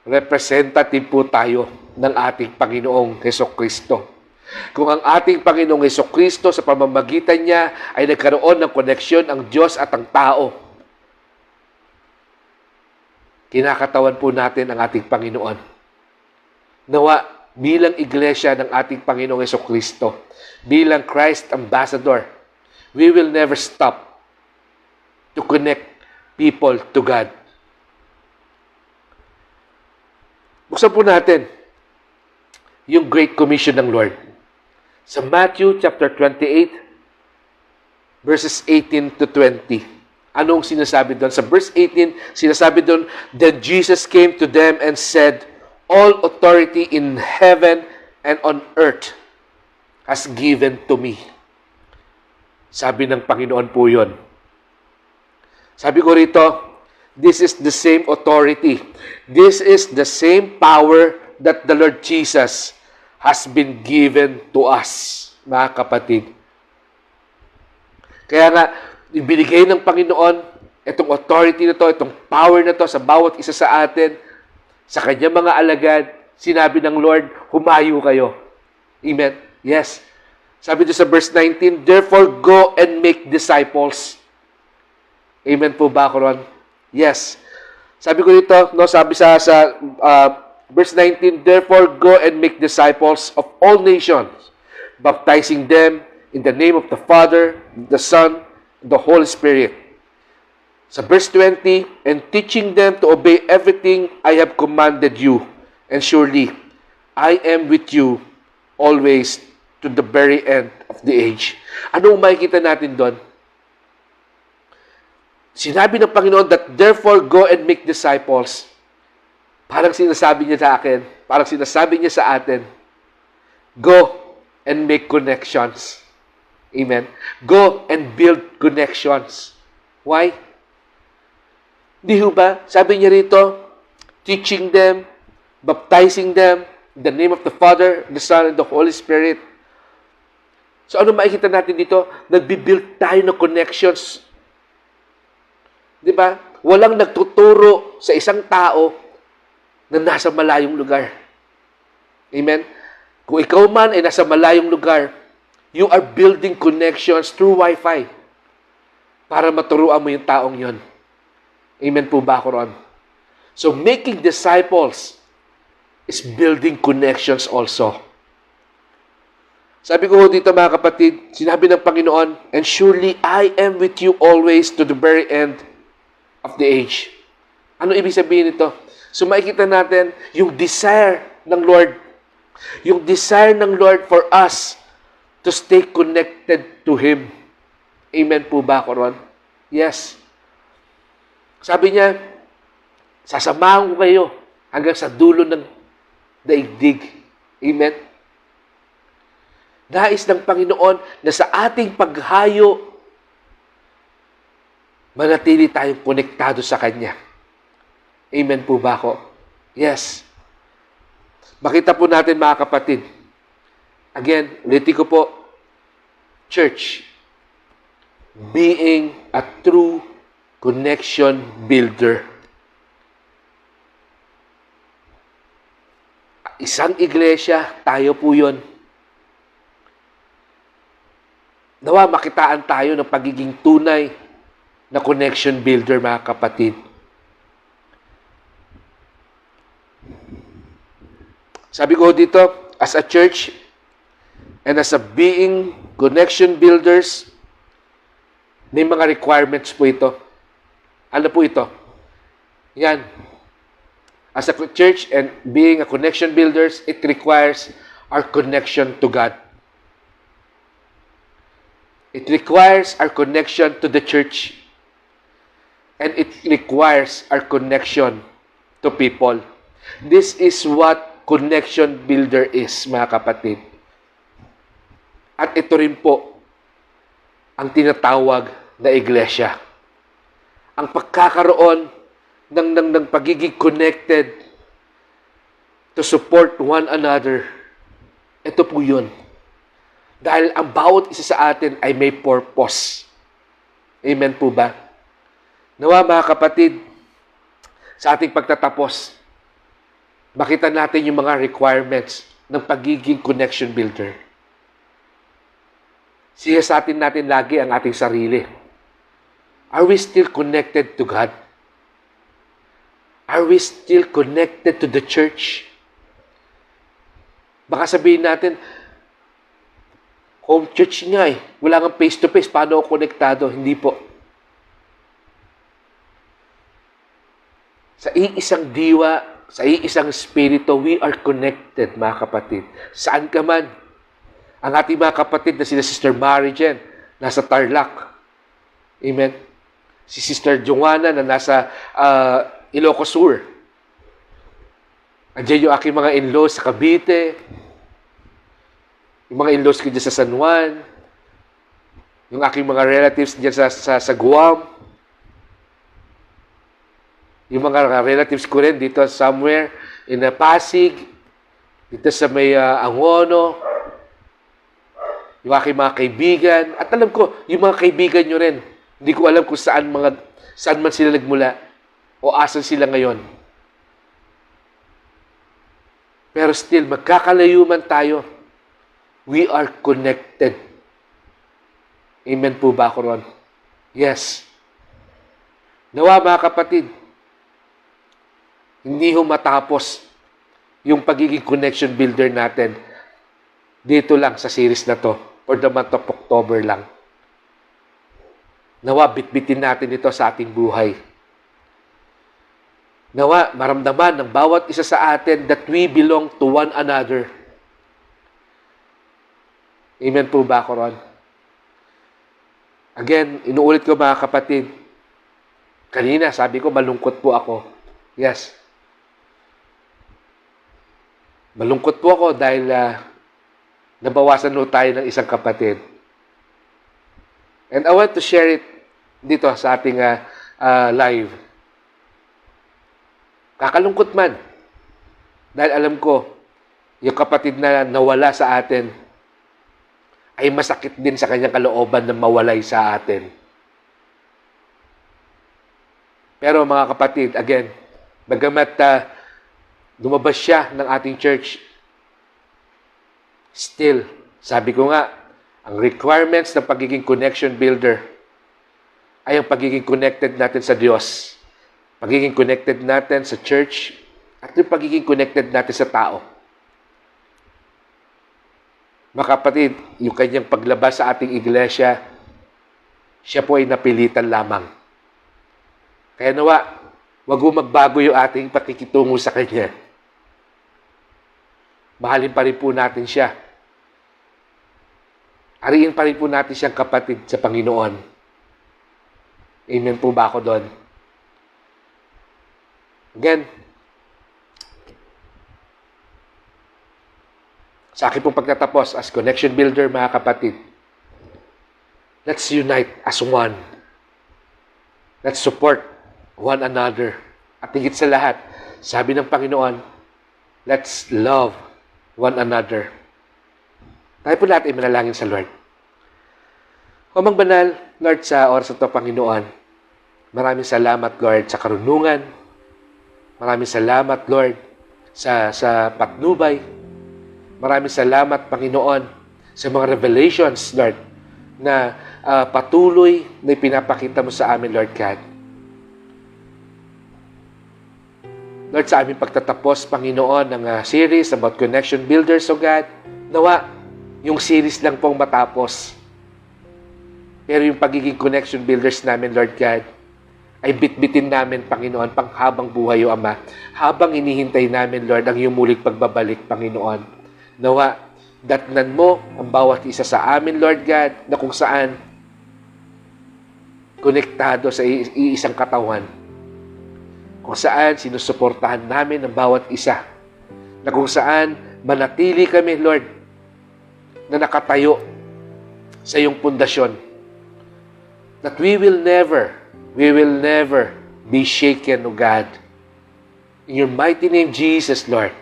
Representative po tayo ng ating Panginoong Hesukristo. Kung ang ating Panginoong Hesukristo sa pamamagitan niya ay nagkaroon ng koneksyon ang Diyos at ang tao, kinakatawan po natin ang ating Panginoon. Nawa, bilang iglesia ng ating Panginoong Hesukristo, bilang Christ ambassador, we will never stop to connect people to God. Buksan po natin yung Great Commission ng Lord. Sa Matthew chapter 28, verses 18 to 20. Anong sinasabi doon? Sa verse 18, sinasabi doon, then Jesus came to them and said, all authority in heaven and on earth has given to me. Sabi ng Panginoon po yun. Sabi ko rito, this is the same authority. This is the same power that the Lord Jesus has been given to us, mga kapatid. Kaya nga, ibinigay ng Panginoon itong authority na to, itong power na to sa bawat isa sa atin, sa kanyang mga alagad. Sinabi ng Lord, humayo kayo. Amen? Yes. Sabi doon sa verse 19, therefore go and make disciples. Amen po ba, Koron? Yes. Sabi ko dito, no, sabi sa verse 19, therefore go and make disciples of all nations, baptizing them in the name of the Father, the Son, and the Holy Spirit. Sa verse 20, and teaching them to obey everything I have commanded you, and surely I am with you always to the very end of the age. Ano makikita natin doon? Sinabi ng Panginoon that therefore go and make disciples. Parang sinasabi niya sa akin, parang sinasabi niya sa atin, go and make connections. Amen? Go and build connections. Why? Di ba? Sabi niya rito, teaching them, baptizing them, in the name of the Father, the Son, and the Holy Spirit. So ano makikita natin dito? Nagbibuild tayo ng connections. Di ba? Walang nagtuturo sa isang tao na nasa malayong lugar. Amen? Kung ikaw man ay nasa malayong lugar, you are building connections through Wi-Fi. para maturuan mo yung taong yon. Amen po ba ako ron? So, making disciples is building connections also. Sabi ko dito mga kapatid, sinabi ng Panginoon, and surely I am with you always to the very end of the age. Ano ibig sabihin nito? So makikita natin yung desire ng Lord. Yung desire ng Lord for us to stay connected to Him. Amen po ba ako ron? Yes. Sabi niya, sasamahan ko kayo hanggang sa dulo ng daigdig. Amen? Nais ng Panginoon na sa ating paghayo, manatili tayong konektado sa Kanya. Amen po ba ako? Yes. Makita po natin mga kapatid. Again, ulitin ko po, church, being a true connection builder. Isang iglesia, tayo po yun. Nawa makitaan tayo ng pagiging tunay na connection builder, mga kapatid. Sabi ko dito, as a church and as a being connection builders, may mga requirements po ito. Ano po ito? Yan. As a church and being a connection builders, it requires our connection to God. It requires our connection to the church. And it requires our connection to people. This is what connection builder is, mga kapatid. At ito rin po ang tinatawag na iglesia. Ang pagkakaroon ng pagiging connected to support one another. Ito po yun. Dahil ang bawat isa sa atin ay may purpose. Amen po ba? Nawa mga kapatid, sa ating pagtatapos, makita natin yung mga requirements ng pagiging connection builder. Siyasatin natin lagi ang ating sarili. Are we still connected to God? Are we still connected to the church? Baka sabihin natin, home church nga eh. Wala kang face-to-face. Paano ako konektado? Hindi po. Sa iisang diwa, sa iisang espiritu, we are connected, mga kapatid. Saan ka man. Ang ating mga kapatid na sila Sister Mary Jen, nasa Tarlac. Amen. Si Sister Joanna na nasa Ilocos Sur. Andiyan yung aking mga in-laws sa Cavite. Yung mga in-laws ko dyan sa San Juan. Yung aking mga relatives dyan sa Guam. Yung mga relatives ko rin dito somewhere in Pasig. Dito sa may Angono. Yung aking mga kaibigan. At alam ko, yung mga kaibigan nyo rin. Hindi ko alam kung saan man sila nagmula o asan sila ngayon. Pero still, magkakalayo man tayo, we are connected. Amen po ba ako ron? Yes. Nawa mga kapatid, hindi ho matapos yung pagiging connection builder natin dito lang sa series na to for the month of October lang. Nawa, bitbitin natin ito sa ating buhay. Nawa, maramdaman ng bawat isa sa atin that we belong to one another. Amen po ba ako ron? Again, inuulit ko mga kapatid, kanina sabi ko malungkot po ako. Yes. Malungkot po ako dahil nabawasan po tayo ng isang kapatid. And I want to share it dito sa ating live. Kakalungkot man. Dahil alam ko, yung kapatid na nawala sa atin ay masakit din sa kanyang kalooban na mawalay sa atin. Pero mga kapatid, again, bagamat lumabas siya ng ating church, still, sabi ko nga, ang requirements ng pagiging connection builder ay ang pagiging connected natin sa Diyos, pagiging connected natin sa church, at yung pagiging connected natin sa tao. Mga kapatid, yung kanyang paglabas sa ating iglesia, siya po ay napilitan lamang. Kaya nawa, wag mo magbago yung ating pakikitungo sa Kanya. Mahalin pa rin po natin siya. Ariin pa rin po natin siyang kapatid sa Panginoon. Amen po ba ako doon? Again, sa akin pong pagtatapos as connection builder, mga kapatid, let's unite as one. Let's support one another. At higit sa lahat, sabi ng Panginoon, let's love one another. Tayo po lahat ay manalangin sa Lord. Amang banal, Lord, sa oras na ito, Panginoon, maraming salamat, Lord, sa karunungan. Maraming salamat, Lord, sa patnubay. Maraming salamat, Panginoon, sa mga revelations, Lord, na patuloy na pinapakita mo sa amin, Lord God. Lord, sa aming pagtatapos, Panginoon, ng series about connection builders, O God, nawa, yung series lang pong matapos. Pero yung pagiging connection builders namin, Lord God, ay bitbitin namin, Panginoon, panghabang buhay, O Ama. Habang inihintay namin, Lord, ang iyong muling pagbabalik, Panginoon. Nawa, datnan mo ang bawat isa sa amin, Lord God, na kung saan konektado sa iisang katawan. Kung saan sinusuportahan namin ang bawat isa. Na kung saan manatili kami, Lord, na nakatayo sa iyong pundasyon. That we will never be shaken, O God. In your mighty name, Jesus, Lord.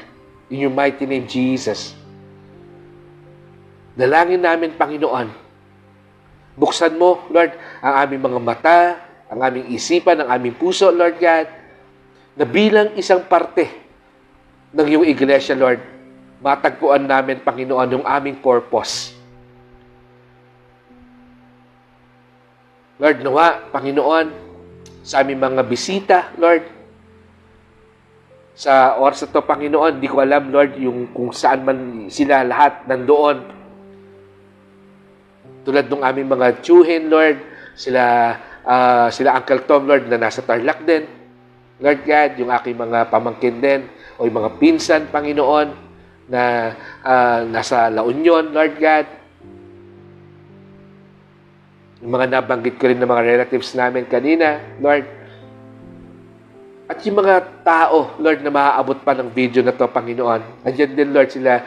In your mighty name, Jesus. Dalangin namin, Panginoon. Buksan mo, Lord, ang aming mga mata, ang aming isipan, ang aming puso, Lord God, na bilang isang parte ng iyong iglesia, Lord, matagpuan namin, Panginoon, yung aming purpose. Lord, nawa, Panginoon, sa aming mga bisita, Lord, sa oras na ito, Panginoon, di ko alam, Lord, yung kung saan man sila lahat nandoon. Tulad ng aming mga tiyuhin, Lord, sila Uncle Tom, Lord, na nasa Tarlac din. Lord God, yung aking mga pamangkin din, o yung mga pinsan, Panginoon, na nasa La Union, Lord God. Yung mga nabanggit ko rin ng mga relatives namin kanina, Lord. At yung mga tao, Lord, na maaabot pa ng video na to, Panginoon. Andiyan din, Lord, sila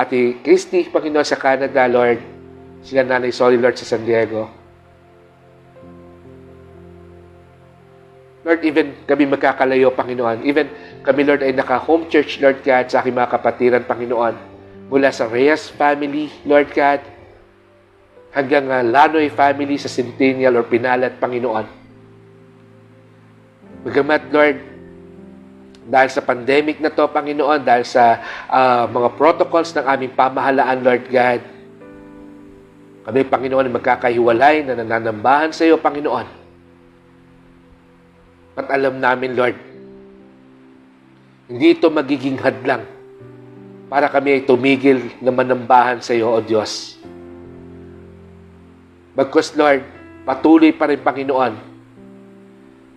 Ate Christy, Panginoon, sa Canada, Lord. Sila Nanay Solly, Lord, sa San Diego. Lord, even kami magkakalayo, Panginoon. Even kami, Lord, ay naka-home church, Lord God, sa aking mga kapatiran, Panginoon. Mula sa Reyes family, Lord God, hanggang Lanoy family sa Centennial or Pinalat, Panginoon. Bagamat, Lord, dahil sa pandemic na to, Panginoon, dahil sa mga protocols ng aming pamahalaan, Lord God, kami, Panginoon, ay magkakahiwalay na nananambahan sa iyo, Panginoon. At alam namin, Lord, hindi ito magiging hadlang para kami ay tumigil na manambahan sa iyo, O Diyos. Bagkus, Lord, patuloy pa rin, Panginoon,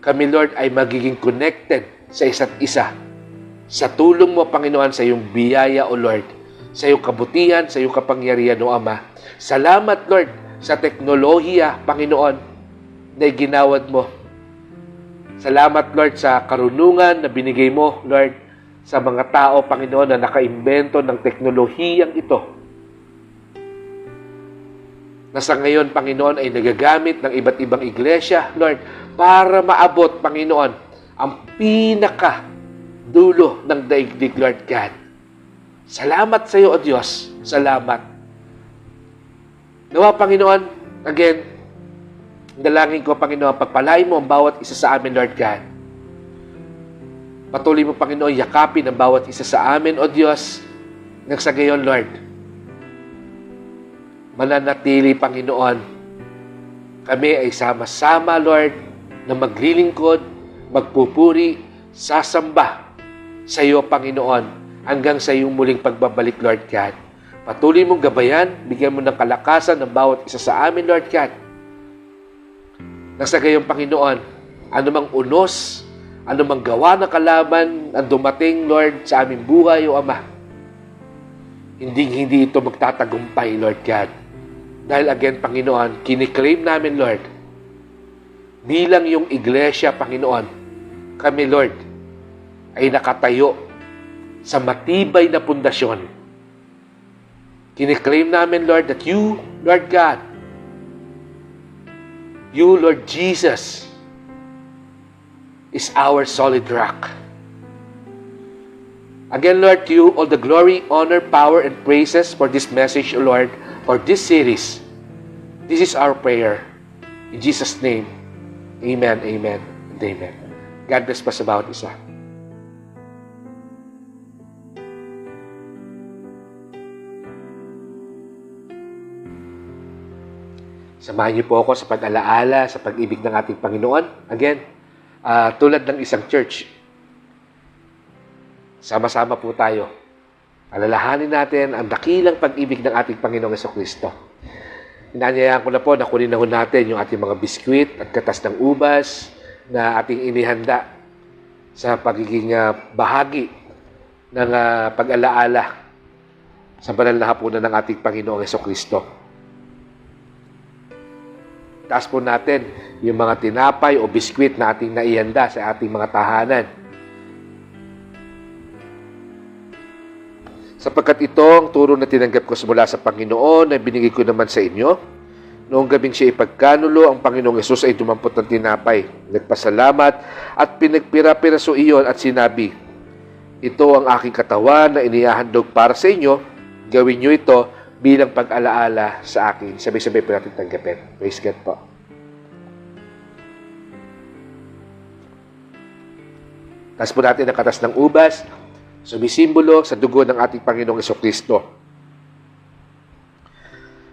kami, Lord, ay magiging connected sa isa't isa. Sa tulong mo, Panginoon, sa iyong biyaya, O Lord, sa iyong kabutihan, sa iyong kapangyarihan, O Ama. Salamat, Lord, sa teknolohiya, Panginoon, na ginawad mo. Salamat, Lord, sa karunungan na binigay mo, Lord, sa mga tao, Panginoon, na nakaimbento ng teknolohiyang ito. Na sa ngayon, Panginoon, ay nagagamit ng iba't ibang iglesia, Lord, para maabot, Panginoon, ang pinaka-dulo ng daigdig, Lord God. Salamat sa iyo, O Diyos. Salamat. Nawa, Panginoon, again, dalangin ko, Panginoon, pagpalain mo ang bawat isa sa amin, Lord God. Patuloy mo, Panginoon, yakapin ang bawat isa sa amin, O Diyos, nang sa gayon, Lord, mananatili, Panginoon, kami ay sama-sama, Lord, na maglilingkod, magpupuri, sasamba sa iyo, Panginoon, hanggang sa iyong muling pagbabalik, Lord God. Patuloy mong gabayan, bigyan mo ng kalakasan ng bawat isa sa amin, Lord God. Nang sa gayong, Panginoon, anumang unos, anumang gawa ng kalaban ang dumating, Lord, sa aming buhay, O Ama, hindi ito magtatagumpay, Lord God. Dahil again, Panginoon, kiniklaim namin, Lord, bilang yung iglesia, Panginoon, kami, Lord, ay nakatayo sa matibay na pundasyon. Kiniklaim namin, Lord, that you, Lord God, you, Lord Jesus, is our solid rock. Again, Lord, to you all the glory, honor, power, and praises for this message, O Lord, for this series. This is our prayer. In Jesus' name, amen, amen, and amen. God bless pa sa bawat isa. Samahan niyo po ako sa pag-alaala, sa pag-ibig ng ating Panginoon. Again, tulad ng isang church, sama-sama po tayo. Alalahanin natin ang dakilang pag-ibig ng ating Panginoong Jesucristo. Inaanyayahan ko na po na kunin na natin yung ating mga biskwit at katas ng ubas na ating inihanda sa pagiging bahagi ng pag-alaala sa banal na hapunan ng ating Panginoong Jesucristo. Taas po natin yung mga tinapay o biskwit na ating naihanda sa ating mga tahanan. Sapagkat ito ang turo na tinanggap ko mula sa Panginoon na binigay ko naman sa inyo. Noong gabing siya ipagkanulo, ang Panginoong Hesus ay dumampot ng tinapay. Nagpasalamat at pinagpira-piraso iyon at sinabi, ito ang aking katawan na inihahandog para sa inyo. Gawin niyo ito bilang pag-alaala sa akin. Sabay-sabay po natin tanggapin. Praise God po. Taas po natin ang katas ng ubas, sumisimbolo sa dugo ng ating Panginoong Jesucristo.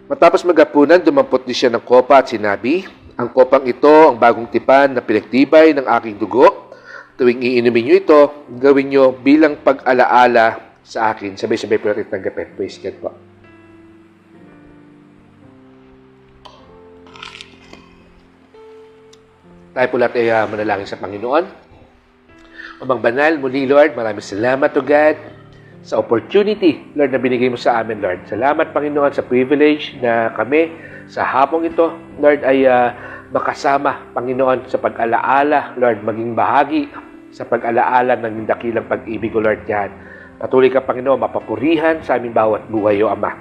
Matapos maghapunan, dumampot din siya ng kopa at sinabi, ang kopang ito ang bagong tipan na pinagtibay ng aking dugo. Tuwing iinumin niyo ito, gawin niyo bilang pag-alaala sa akin. Sabay-sabay po natin tanggapin. Praise God po. Tayo po lahat ay manalangin sa Panginoon. Amang banal, muli Lord, maraming salamat to God sa opportunity, Lord, na binigay mo sa amin, Lord. Salamat, Panginoon, sa privilege na kami sa hapong ito, Lord, ay makasama, Panginoon, sa pag-alaala, Lord, maging bahagi sa pag-alaala ng dakilang pag-ibig, O Lord God. Patuloy ka, Panginoon, mapapurihan sa aming bawat buhay, O Ama.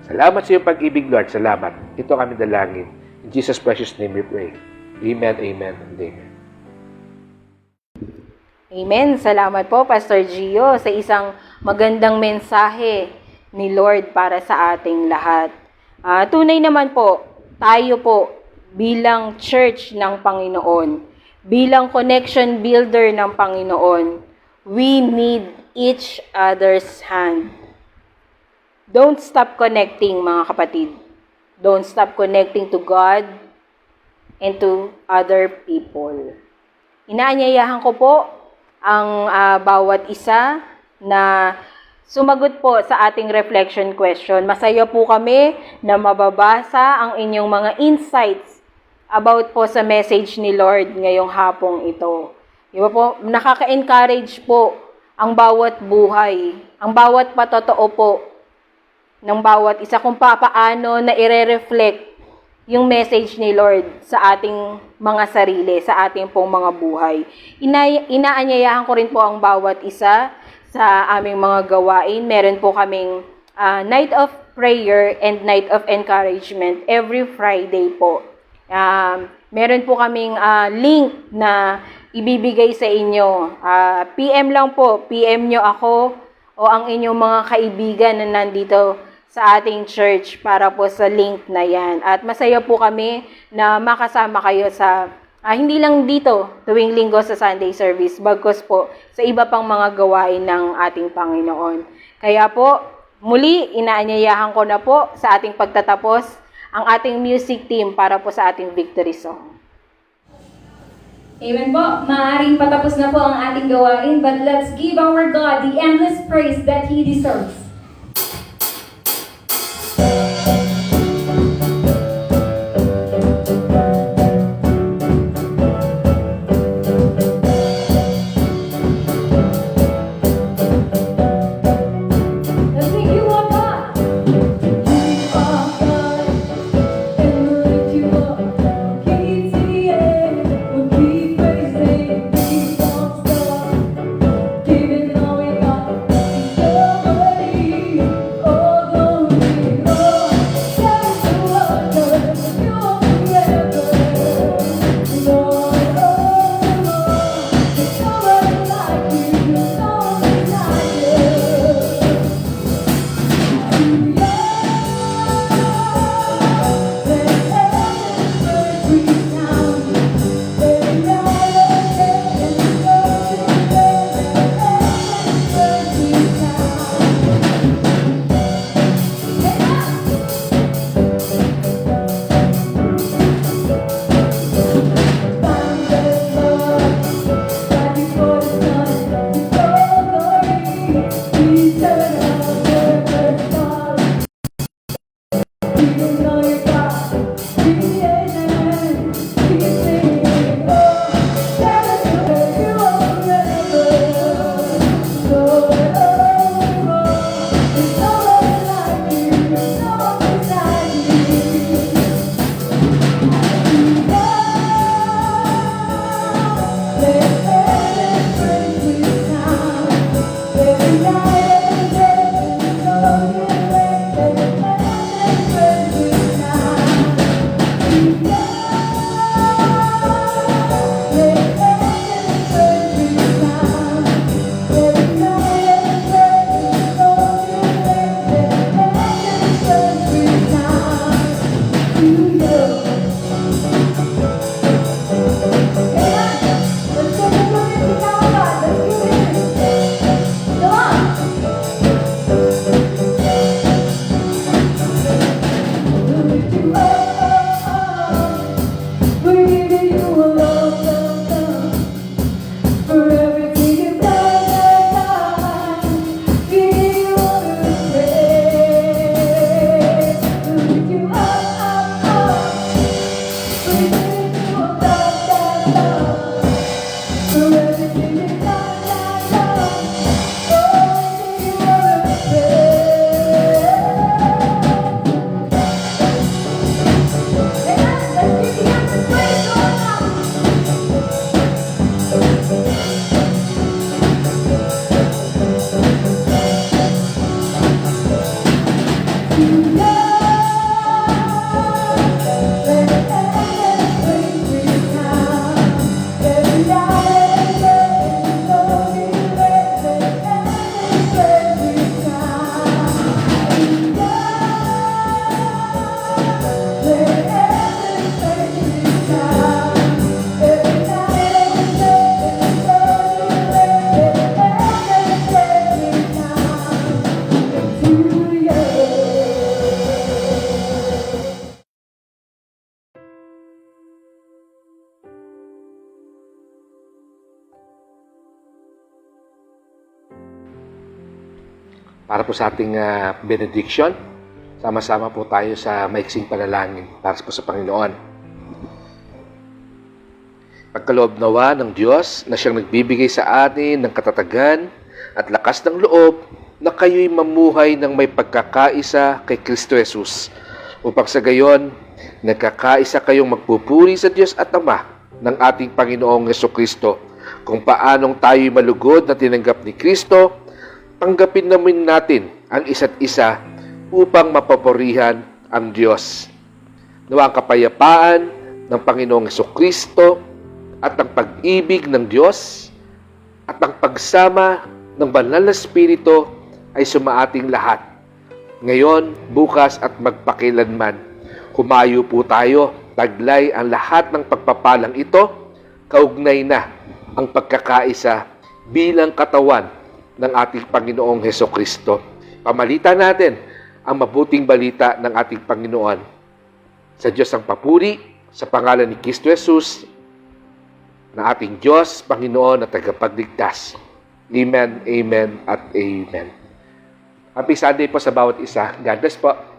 Salamat sa iyong pag-ibig, Lord. Salamat. Ito kami dalangin. In Jesus' precious name we pray. Amen, amen, and amen. Amen. Salamat po, Pastor Gio, sa isang magandang mensahe ni Lord para sa ating lahat. Tunay naman po, tayo po bilang church ng Panginoon, bilang connection builder ng Panginoon, we need each other's hand. Don't stop connecting, mga kapatid. Don't stop connecting to God and to other people. Inaanyayahan ko po ang bawat isa na sumagot po sa ating reflection question. Masaya po kami na mababasa ang inyong mga insights about po sa message ni Lord ngayong hapong ito. Diba po, nakaka-encourage po ang bawat buhay, ang bawat patotoo po ng bawat isa kung paano na ire-reflect yung message ni Lord sa ating mga sarili, sa ating pong mga buhay. Inaanyayahan ko rin po ang bawat isa sa aming mga gawain. Meron po kaming night of prayer and night of encouragement every Friday po. Meron po kaming link na ibibigay sa inyo. PM lang po, PM nyo ako o ang inyong mga kaibigan na nandito sa ating church para po sa link na yan. At masaya po kami na makasama kayo sa, hindi lang dito, tuwing linggo sa Sunday service, bagkus po sa iba pang mga gawain ng ating Panginoon. Kaya po, muli, inaanyayahan ko na po sa ating pagtatapos ang ating music team para po sa ating victory song. Amen po. Maaring patapos na po ang ating gawain, but let's give our God the endless praise that He deserves. Let's sing you are God. You are God, and we'll lift you up. Keep singing, we'll keep praising, we won't stop. Giving all we got, nobody. Oh, glory, oh, shout to our God, you're forever. Lord, oh, Lord, there's nobody like you, nobody like you. Para po sa ating benediction, sama-sama po tayo sa maiksing panalangin para po sa Panginoon. Pagkaloob nawa ng Diyos na siyang nagbibigay sa atin ng katatagan at lakas ng loob na kayo'y mamuhay ng may pagkakaisa kay Kristo Jesus, upang sa gayon, nagkakaisa kayong magpupuri sa Diyos at Ama ng ating Panginoong Jesucristo. Kung paanong tayo'y malugod na tinanggap ni Kristo, tanggapin namin natin ang isa't isa upang mapapurihan ang Diyos. Nawa ang kapayapaan ng Panginoong Jesucristo at ang pag-ibig ng Diyos at ang pagsama ng Banal na Espiritu ay sumaating lahat. Ngayon, bukas at magpakilanman. Humayo po tayo, taglay ang lahat ng pagpapalang ito, kaugnay na ang pagkakaisa bilang katawan ng ating Panginoong Hesukristo. Pamalitan natin ang mabuting balita ng ating Panginoon. Sa Diyos ang papuri, sa pangalan ni Kristo Jesus, na ating Diyos, Panginoon at tagapagligtas. Amen, amen, at amen. Happy Sunday po sa bawat isa. God bless po.